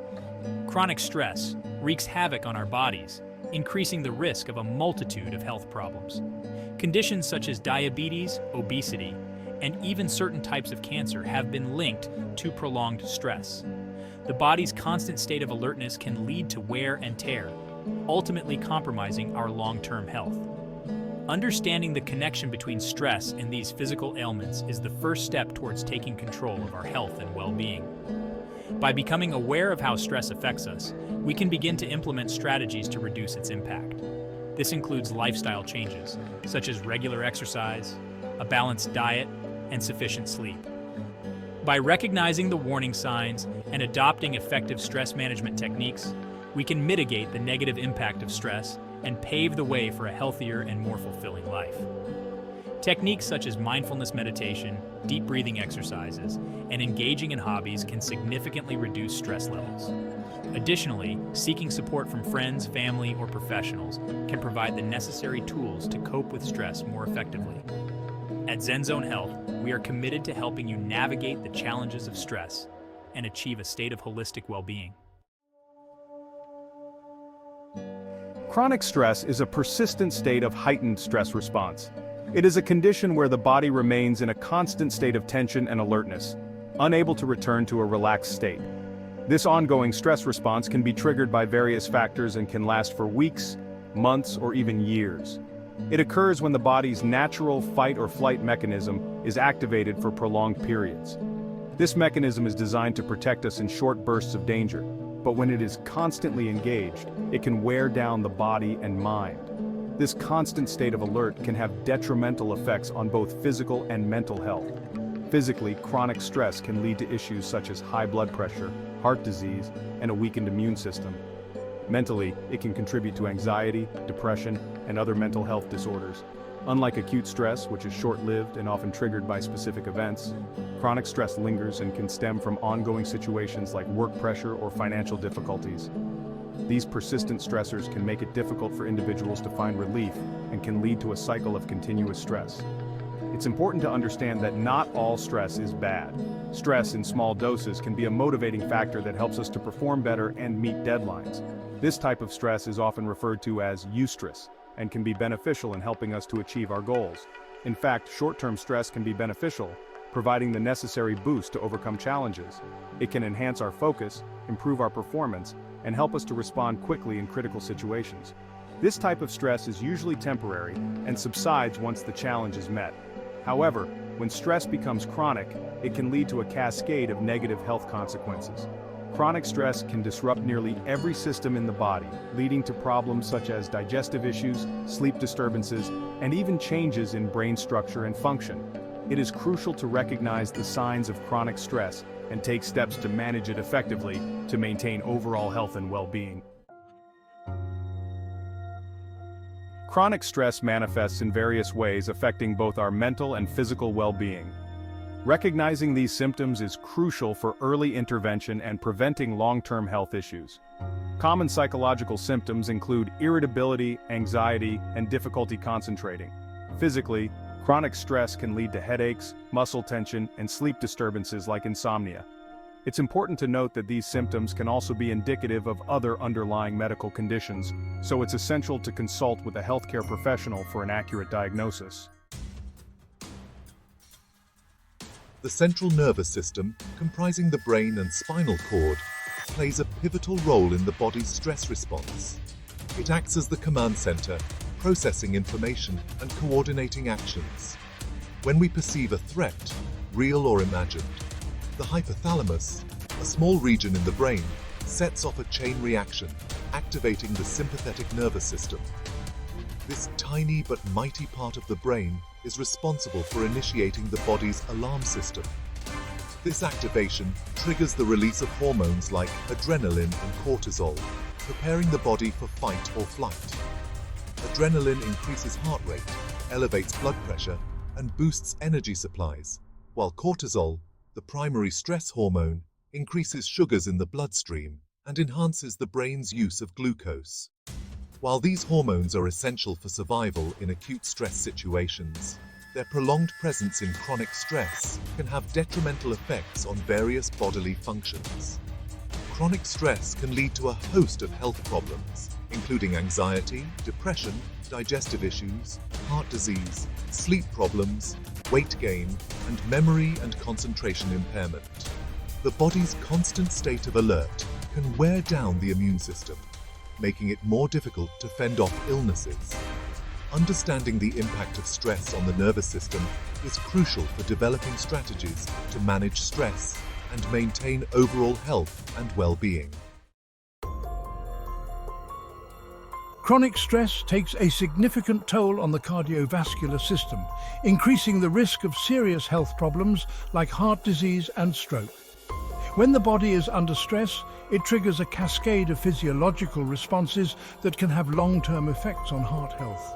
Chronic stress wreaks havoc on our bodies, increasing the risk of a multitude of health problems. Conditions such as diabetes, obesity, and even certain types of cancer have been linked to prolonged stress. The body's constant state of alertness can lead to wear and tear, ultimately compromising our long-term health. Understanding the connection between stress and these physical ailments is the first step towards taking control of our health and well-being. By becoming aware of how stress affects us, we can begin to implement strategies to reduce its impact. This includes lifestyle changes, such as regular exercise, a balanced diet, and sufficient sleep. By recognizing the warning signs and adopting effective stress management techniques, we can mitigate the negative impact of stress and pave the way for a healthier and more fulfilling life. Techniques such as mindfulness meditation, deep breathing exercises, and engaging in hobbies can significantly reduce stress levels. Additionally, seeking support from friends, family, or professionals can provide the necessary tools to cope with stress more effectively. At ZenZone Health, we are committed to helping you navigate the challenges of stress and achieve a state of holistic well-being. Chronic stress is a persistent state of heightened stress response. It is a condition where the body remains in a constant state of tension and alertness, unable to return to a relaxed state. This ongoing stress response can be triggered by various factors and can last for weeks, months, or even years. It occurs when the body's natural fight or flight mechanism is activated for prolonged periods. This mechanism is designed to protect us in short bursts of danger, but when it is constantly engaged, it can wear down the body and mind. This constant state of alert can have detrimental effects on both physical and mental health. Physically, chronic stress can lead to issues such as high blood pressure, heart disease, and a weakened immune system. Mentally, it can contribute to anxiety, depression, and other mental health disorders. Unlike acute stress, which is short-lived and often triggered by specific events, chronic stress lingers and can stem from ongoing situations like work pressure or financial difficulties. These persistent stressors can make it difficult for individuals to find relief and can lead to a cycle of continuous stress. It's important to understand that not all stress is bad. Stress in small doses can be a motivating factor that helps us to perform better and meet deadlines. This type of stress is often referred to as eustress and can be beneficial in helping us to achieve our goals. In fact, short-term stress can be beneficial, providing the necessary boost to overcome challenges. It can enhance our focus, improve our performance, and help us to respond quickly in critical situations. This type of stress is usually temporary and subsides once the challenge is met. However, when stress becomes chronic, it can lead to a cascade of negative health consequences. Chronic stress can disrupt nearly every system in the body, leading to problems such as digestive issues, sleep disturbances, and even changes in brain structure and function. It is crucial to recognize the signs of chronic stress and take steps to manage it effectively to maintain overall health and well-being. Chronic stress manifests in various ways, affecting both our mental and physical well-being. Recognizing these symptoms is crucial for early intervention and preventing long-term health issues. Common psychological symptoms include irritability, anxiety, and difficulty concentrating. Physically, chronic stress can lead to headaches, muscle tension, and sleep disturbances like insomnia. It's important to note that these symptoms can also be indicative of other underlying medical conditions, so it's essential to consult with a healthcare professional for an accurate diagnosis. The central nervous system, comprising the brain and spinal cord, plays a pivotal role in the body's stress response. It acts as the command center, processing information and coordinating actions. When we perceive a threat, real or imagined, the hypothalamus, a small region in the brain, sets off a chain reaction, activating the sympathetic nervous system. This tiny but mighty part of the brain is responsible for initiating the body's alarm system. This activation triggers the release of hormones like adrenaline and cortisol, preparing the body for fight or flight. Adrenaline increases heart rate, elevates blood pressure, and boosts energy supplies, while cortisol, the primary stress hormone, increases sugars in the bloodstream and enhances the brain's use of glucose. While these hormones are essential for survival in acute stress situations, their prolonged presence in chronic stress can have detrimental effects on various bodily functions. Chronic stress can lead to a host of health problems, including anxiety, depression, digestive issues, heart disease, sleep problems, weight gain, and memory and concentration impairment. The body's constant state of alert can wear down the immune system, making it more difficult to fend off illnesses. Understanding the impact of stress on the nervous system is crucial for developing strategies to manage stress and maintain overall health and well-being. Chronic stress takes a significant toll on the cardiovascular system, increasing the risk of serious health problems like heart disease and stroke. When the body is under stress, it triggers a cascade of physiological responses that can have long-term effects on heart health.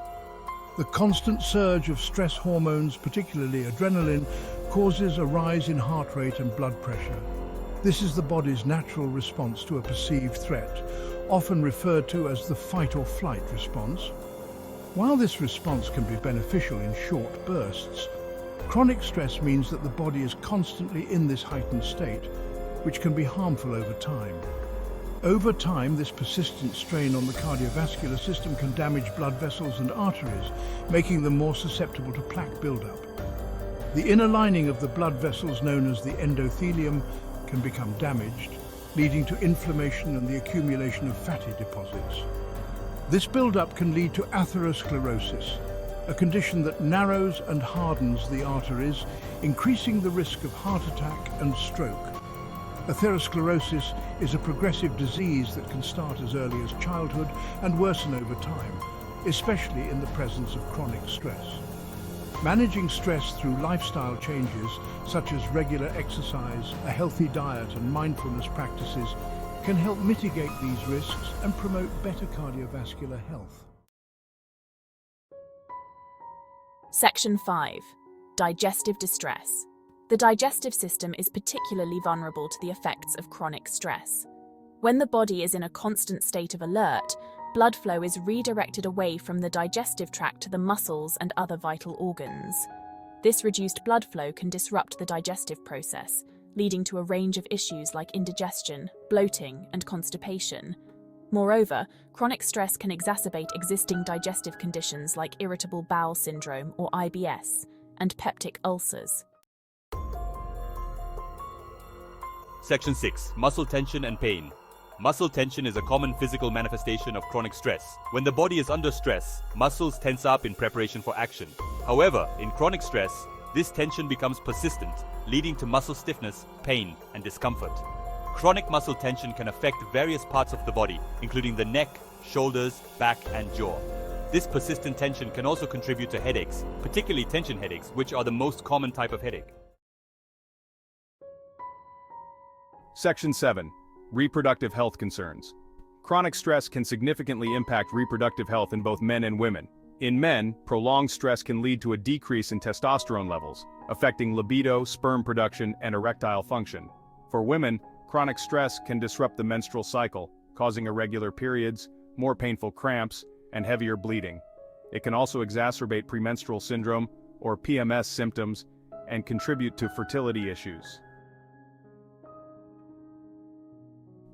The constant surge of stress hormones, particularly adrenaline, causes a rise in heart rate and blood pressure. This is the body's natural response to a perceived threat, often referred to as the fight or flight response. While this response can be beneficial in short bursts, chronic stress means that the body is constantly in this heightened state, which can be harmful over time. Over time, this persistent strain on the cardiovascular system can damage blood vessels and arteries, making them more susceptible to plaque buildup. The inner lining of the blood vessels, known as the endothelium, can become damaged, leading to inflammation and the accumulation of fatty deposits. This buildup can lead to atherosclerosis, a condition that narrows and hardens the arteries, increasing the risk of heart attack and stroke. Atherosclerosis is a progressive disease that can start as early as childhood and worsen over time, especially in the presence of chronic stress. Managing stress through lifestyle changes, such as regular exercise, a healthy diet, and mindfulness practices, can help mitigate these risks and promote better cardiovascular health. Section 5. Digestive distress. The digestive system is particularly vulnerable to the effects of chronic stress. When the body is in a constant state of alert, blood flow is redirected away from the digestive tract to the muscles and other vital organs. This reduced blood flow can disrupt the digestive process, leading to a range of issues like indigestion, bloating, and constipation. Moreover, chronic stress can exacerbate existing digestive conditions like irritable bowel syndrome or IBS, and peptic ulcers. Section 6. Muscle tension and pain. Muscle tension is a common physical manifestation of chronic stress. When the body is under stress, muscles tense up in preparation for action. However, in chronic stress, this tension becomes persistent, leading to muscle stiffness, pain, and discomfort. Chronic muscle tension can affect various parts of the body, including the neck, shoulders, back, and jaw. This persistent tension can also contribute to headaches, particularly tension headaches, which are the most common type of headache. Section 7. Reproductive health concerns. Chronic stress can significantly impact reproductive health in both men and women. In men, prolonged stress can lead to a decrease in testosterone levels, affecting libido, sperm production, and erectile function. For women, chronic stress can disrupt the menstrual cycle, causing irregular periods, more painful cramps, and heavier bleeding. It can also exacerbate premenstrual syndrome, or PMS symptoms, and contribute to fertility issues.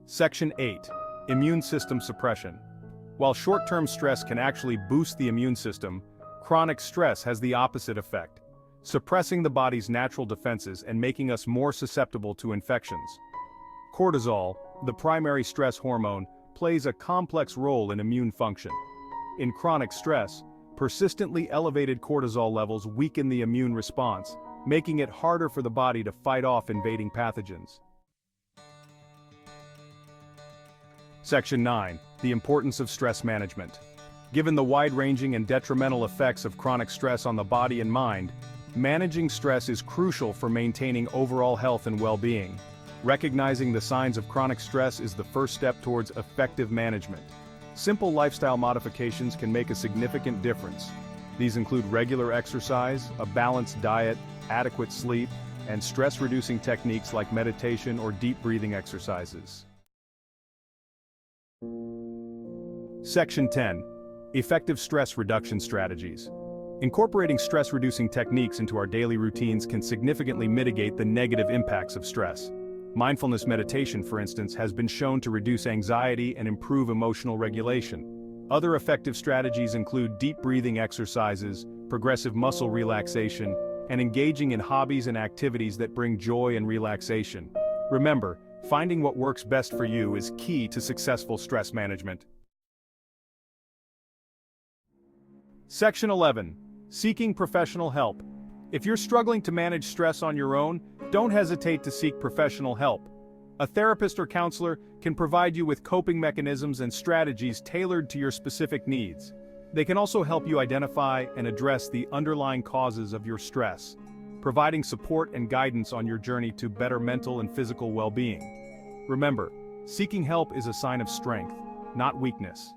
Section 8. Immune system suppression. While short-term stress can actually boost the immune system, chronic stress has the opposite effect, suppressing the body's natural defenses and making us more susceptible to infections. Cortisol, the primary stress hormone, plays a complex role in immune function. In chronic stress, persistently elevated cortisol levels weaken the immune response, making it harder for the body to fight off invading pathogens. Section 9. The importance of stress management. Given the wide-ranging and detrimental effects of chronic stress on the body and mind, managing stress is crucial for maintaining overall health and well-being. Recognizing the signs of chronic stress is the first step towards effective management. Simple lifestyle modifications can make a significant difference. These include regular exercise, a balanced diet, adequate sleep, and stress-reducing techniques like meditation or deep breathing exercises. Section 10. Effective stress reduction strategies. Incorporating stress-reducing techniques into our daily routines can significantly mitigate the negative impacts of stress. Mindfulness meditation, for instance, has been shown to reduce anxiety and improve emotional regulation. Other effective strategies include deep breathing exercises, progressive muscle relaxation, and engaging in hobbies and activities that bring joy and relaxation. Remember, finding what works best for you is key to successful stress management. Section 11. Seeking professional help. If you're struggling to manage stress on your own, don't hesitate to seek professional help. A therapist or counselor can provide you with coping mechanisms and strategies tailored to your specific needs. They can also help you identify and address the underlying causes of your stress, providing support and guidance on your journey to better mental and physical well-being. Remember, seeking help is a sign of strength, not weakness.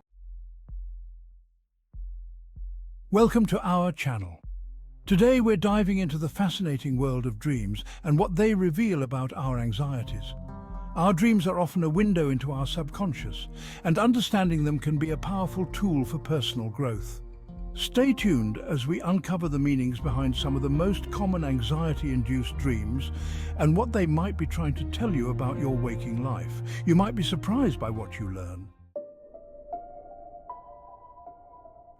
Welcome to our channel. Today we're diving into the fascinating world of dreams and what they reveal about our anxieties. Our dreams are often a window into our subconscious, and understanding them can be a powerful tool for personal growth. Stay tuned as we uncover the meanings behind some of the most common anxiety-induced dreams and what they might be trying to tell you about your waking life. You might be surprised by what you learn.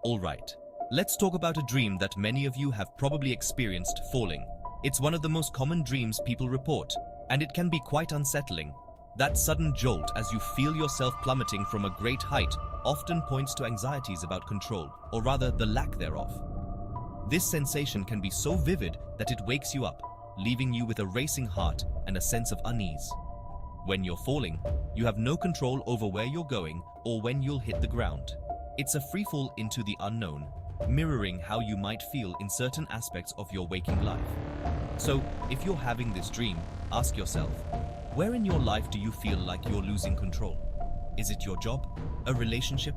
All right. Let's talk about a dream that many of you have probably experienced: falling. It's one of the most common dreams people report, and it can be quite unsettling. That sudden jolt as you feel yourself plummeting from a great height often points to anxieties about control, or rather the lack thereof. This sensation can be so vivid that it wakes you up, leaving you with a racing heart and a sense of unease. When you're falling, you have no control over where you're going or when you'll hit the ground. It's a freefall into the unknown, mirroring how you might feel in certain aspects of your waking life. So, if you're having this dream, ask yourself, where in your life do you feel like you're losing control? Is it your job? A relationship?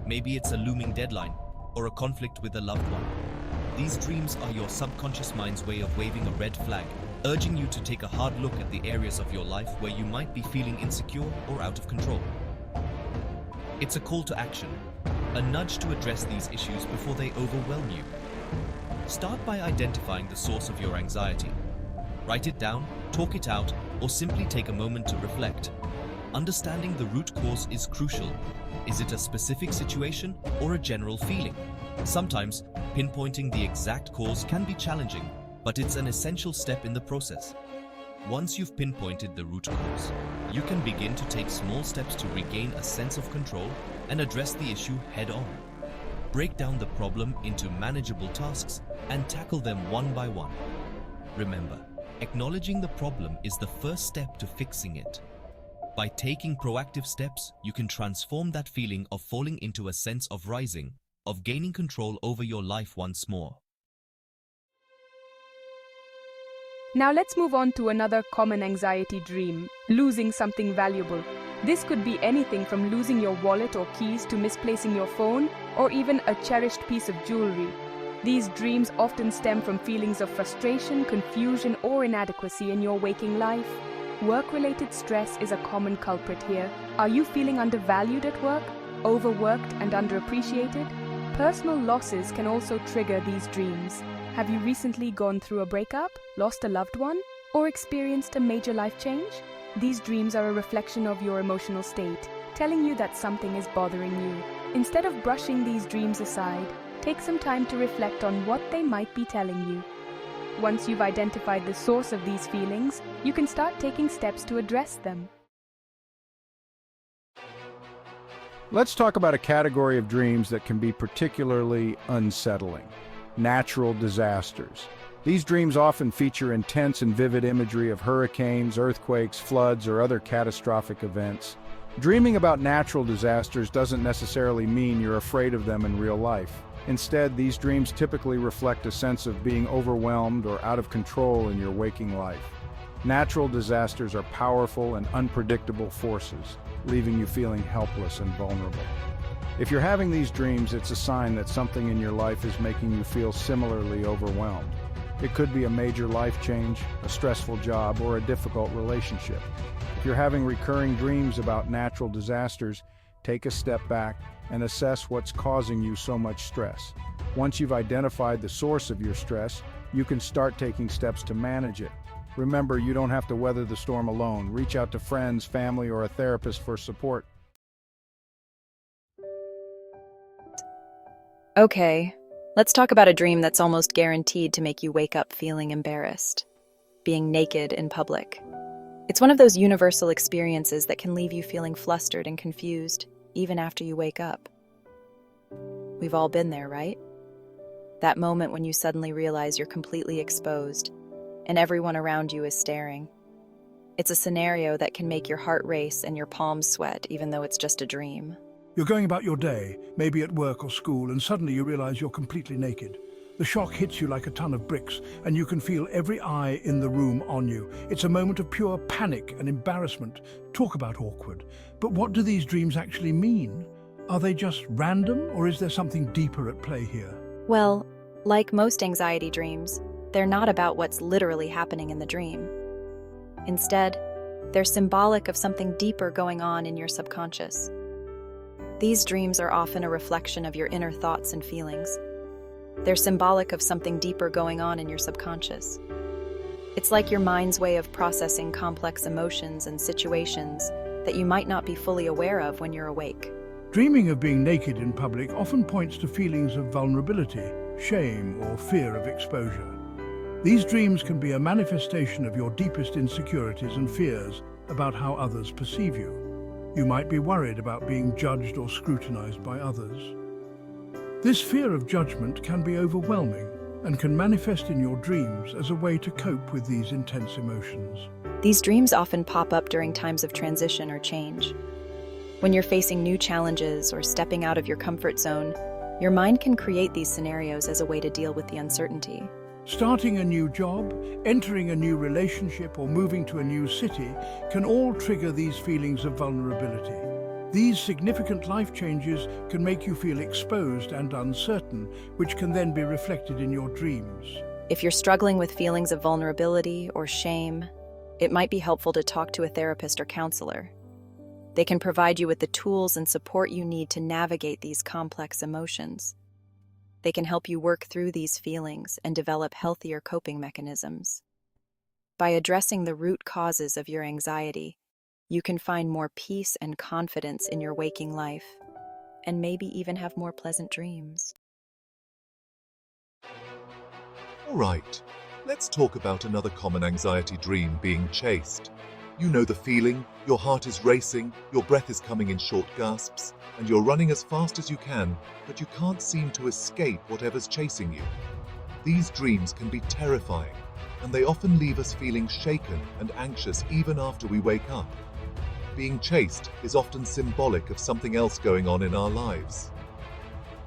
Maybe it's a looming deadline, or a conflict with a loved one. These dreams are your subconscious mind's way of waving a red flag, urging you to take a hard look at the areas of your life where you might be feeling insecure or out of control. It's a call to action, a nudge to address these issues before they overwhelm you. Start by identifying the source of your anxiety. Write it down, talk it out, or simply take a moment to reflect. Understanding the root cause is crucial. Is it a specific situation or a general feeling? Sometimes, pinpointing the exact cause can be challenging, but it's an essential step in the process. Once you've pinpointed the root cause, you can begin to take small steps to regain a sense of control and address the issue head-on. Break down the problem into manageable tasks and tackle them one by one. Remember, acknowledging the problem is the first step to fixing it. By taking proactive steps, you can transform that feeling of falling into a sense of rising, of gaining control over your life once more. Now let's move on to another common anxiety dream, losing something valuable. This could be anything from losing your wallet or keys to misplacing your phone, or even a cherished piece of jewelry. These dreams often stem from feelings of frustration, confusion, or inadequacy in your waking life. Work-related stress is a common culprit here. Are you feeling undervalued at work, overworked and underappreciated? Personal losses can also trigger these dreams. Have you recently gone through a breakup, lost a loved one, or experienced a major life change? These dreams are a reflection of your emotional state, telling you that something is bothering you. Instead of brushing these dreams aside, take some time to reflect on what they might be telling you. Once you've identified the source of these feelings, you can start taking steps to address them. Let's talk about a category of dreams that can be particularly unsettling: natural disasters. These dreams often feature intense and vivid imagery of hurricanes, earthquakes, floods, or other catastrophic events. Dreaming about natural disasters doesn't necessarily mean you're afraid of them in real life. Instead, these dreams typically reflect a sense of being overwhelmed or out of control in your waking life. Natural disasters are powerful and unpredictable forces, leaving you feeling helpless and vulnerable. If you're having these dreams, it's a sign that something in your life is making you feel similarly overwhelmed. It could be a major life change, a stressful job, or a difficult relationship. If you're having recurring dreams about natural disasters, take a step back and assess what's causing you so much stress. Once you've identified the source of your stress, you can start taking steps to manage it. Remember, you don't have to weather the storm alone. Reach out to friends, family, or a therapist for support. Okay, let's talk about a dream that's almost guaranteed to make you wake up feeling embarrassed: being naked in public. It's one of those universal experiences that can leave you feeling flustered and confused, even after you wake up. We've all been there, right? That moment when you suddenly realize you're completely exposed, and everyone around you is staring. It's a scenario that can make your heart race and your palms sweat, even though it's just a dream. You're going about your day, maybe at work or school, and suddenly you realize you're completely naked. The shock hits you like a ton of bricks, and you can feel every eye in the room on you. It's a moment of pure panic and embarrassment. Talk about awkward. But what do these dreams actually mean? Are they just random, or is there something deeper at play here? Well, like most anxiety dreams, they're not about what's literally happening in the dream. Instead, they're symbolic of something deeper going on in your subconscious. These dreams are often a reflection of your inner thoughts and feelings. They're symbolic of something deeper going on in your subconscious. It's like your mind's way of processing complex emotions and situations that you might not be fully aware of when you're awake. Dreaming of being naked in public often points to feelings of vulnerability, shame, or fear of exposure. These dreams can be a manifestation of your deepest insecurities and fears about how others perceive you. You might be worried about being judged or scrutinized by others. This fear of judgment can be overwhelming and can manifest in your dreams as a way to cope with these intense emotions. These dreams often pop up during times of transition or change. When you're facing new challenges or stepping out of your comfort zone, your mind can create these scenarios as a way to deal with the uncertainty. Starting a new job, entering a new relationship, or moving to a new city can all trigger these feelings of vulnerability. These significant life changes can make you feel exposed and uncertain, which can then be reflected in your dreams. If you're struggling with feelings of vulnerability or shame, it might be helpful to talk to a therapist or counselor. They can provide you with the tools and support you need to navigate these complex emotions. They can help you work through these feelings and develop healthier coping mechanisms. By addressing the root causes of your anxiety, you can find more peace and confidence in your waking life, and maybe even have more pleasant dreams. All right, let's talk about another common anxiety dream: being chased. You know the feeling. Your heart is racing, your breath is coming in short gasps, and you're running as fast as you can, but you can't seem to escape whatever's chasing you. These dreams can be terrifying, and they often leave us feeling shaken and anxious even after we wake up. being chased is often symbolic of something else going on in our lives.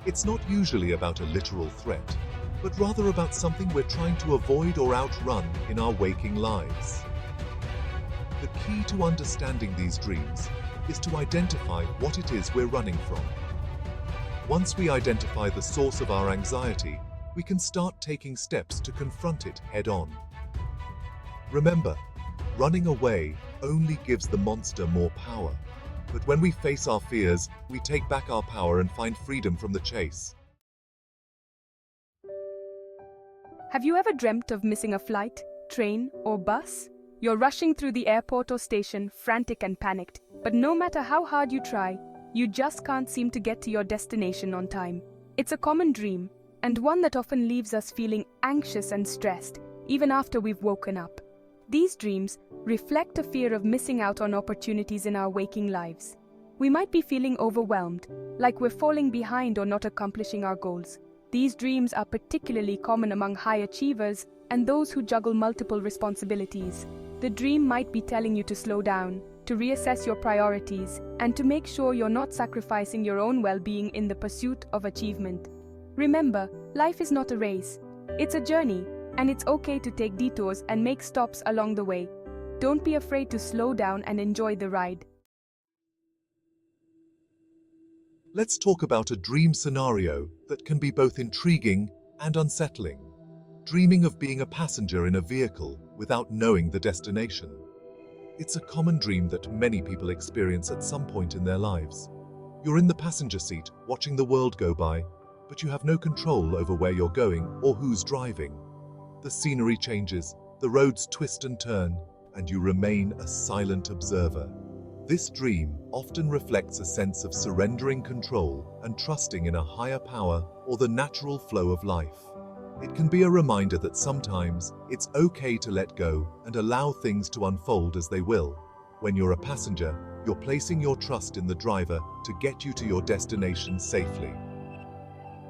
It's not usually about a literal threat, but rather about something we're trying to avoid or outrun in our waking lives. The key to understanding these dreams is to identify what it is we're running from. Once we identify the source of our anxiety, we can start taking steps to confront it head-on. Remember, running away only gives the monster more power. But when we face our fears, we take back our power and find freedom from the chase. Have you ever dreamt of missing a flight, train, or bus? You're rushing through the airport or station, frantic and panicked, but no matter how hard you try, you just can't seem to get to your destination on time. It's a common dream, and one that often leaves us feeling anxious and stressed, even after we've woken up. These dreams reflect a fear of missing out on opportunities in our waking lives. We might be feeling overwhelmed, like we're falling behind or not accomplishing our goals. These dreams are particularly common among high achievers and those who juggle multiple responsibilities. The dream might be telling you to slow down, to reassess your priorities, and to make sure you're not sacrificing your own well-being in the pursuit of achievement. Remember, life is not a race. It's a journey, and it's okay to take detours and make stops along the way. Don't be afraid to slow down and enjoy the ride. Let's talk about a dream scenario that can be both intriguing and unsettling. Dreaming of being a passenger in a vehicle without knowing the destination. It's a common dream that many people experience at some point in their lives. You're in the passenger seat, watching the world go by, but you have no control over where you're going or who's driving. The scenery changes, the roads twist and turn, and you remain a silent observer. This dream often reflects a sense of surrendering control and trusting in a higher power or the natural flow of life. It can be a reminder that sometimes it's okay to let go and allow things to unfold as they will. When you're a passenger, you're placing your trust in the driver to get you to your destination safely.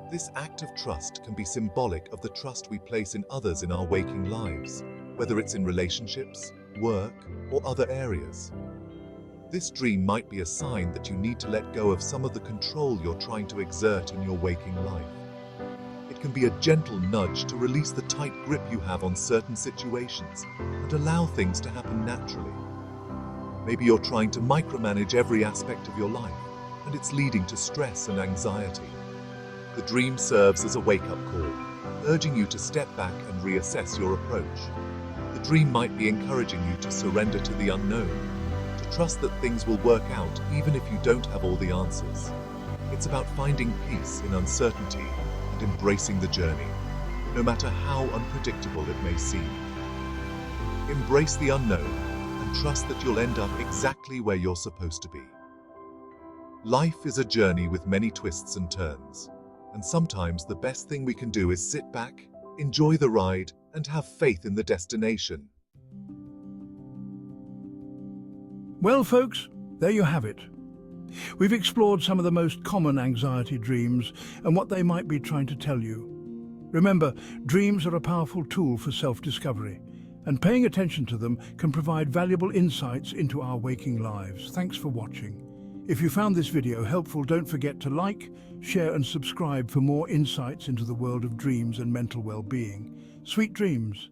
This act of trust can be symbolic of the trust we place in others in our waking lives, whether it's in relationships, work, or other areas. This dream might be a sign that you need to let go of some of the control you're trying to exert in your waking life. It can be a gentle nudge to release the tight grip you have on certain situations and allow things to happen naturally. Maybe you're trying to micromanage every aspect of your life, and it's leading to stress and anxiety. The dream serves as a wake-up call, urging you to step back and reassess your approach. The dream might be encouraging you to surrender to the unknown, to trust that things will work out even if you don't have all the answers. It's about finding peace in uncertainty and embracing the journey, no matter how unpredictable it may seem. Embrace the unknown and trust that you'll end up exactly where you're supposed to be. Life is a journey with many twists and turns, and sometimes the best thing we can do is sit back, enjoy the ride, and have faith in the destination. Well, folks, there you have it. We've explored some of the most common anxiety dreams and what they might be trying to tell you. Remember, dreams are a powerful tool for self-discovery, and paying attention to them can provide valuable insights into our waking lives. Thanks for watching. If you found this video helpful, don't forget to like, share and subscribe for more insights into the world of dreams and mental well-being. Sweet dreams.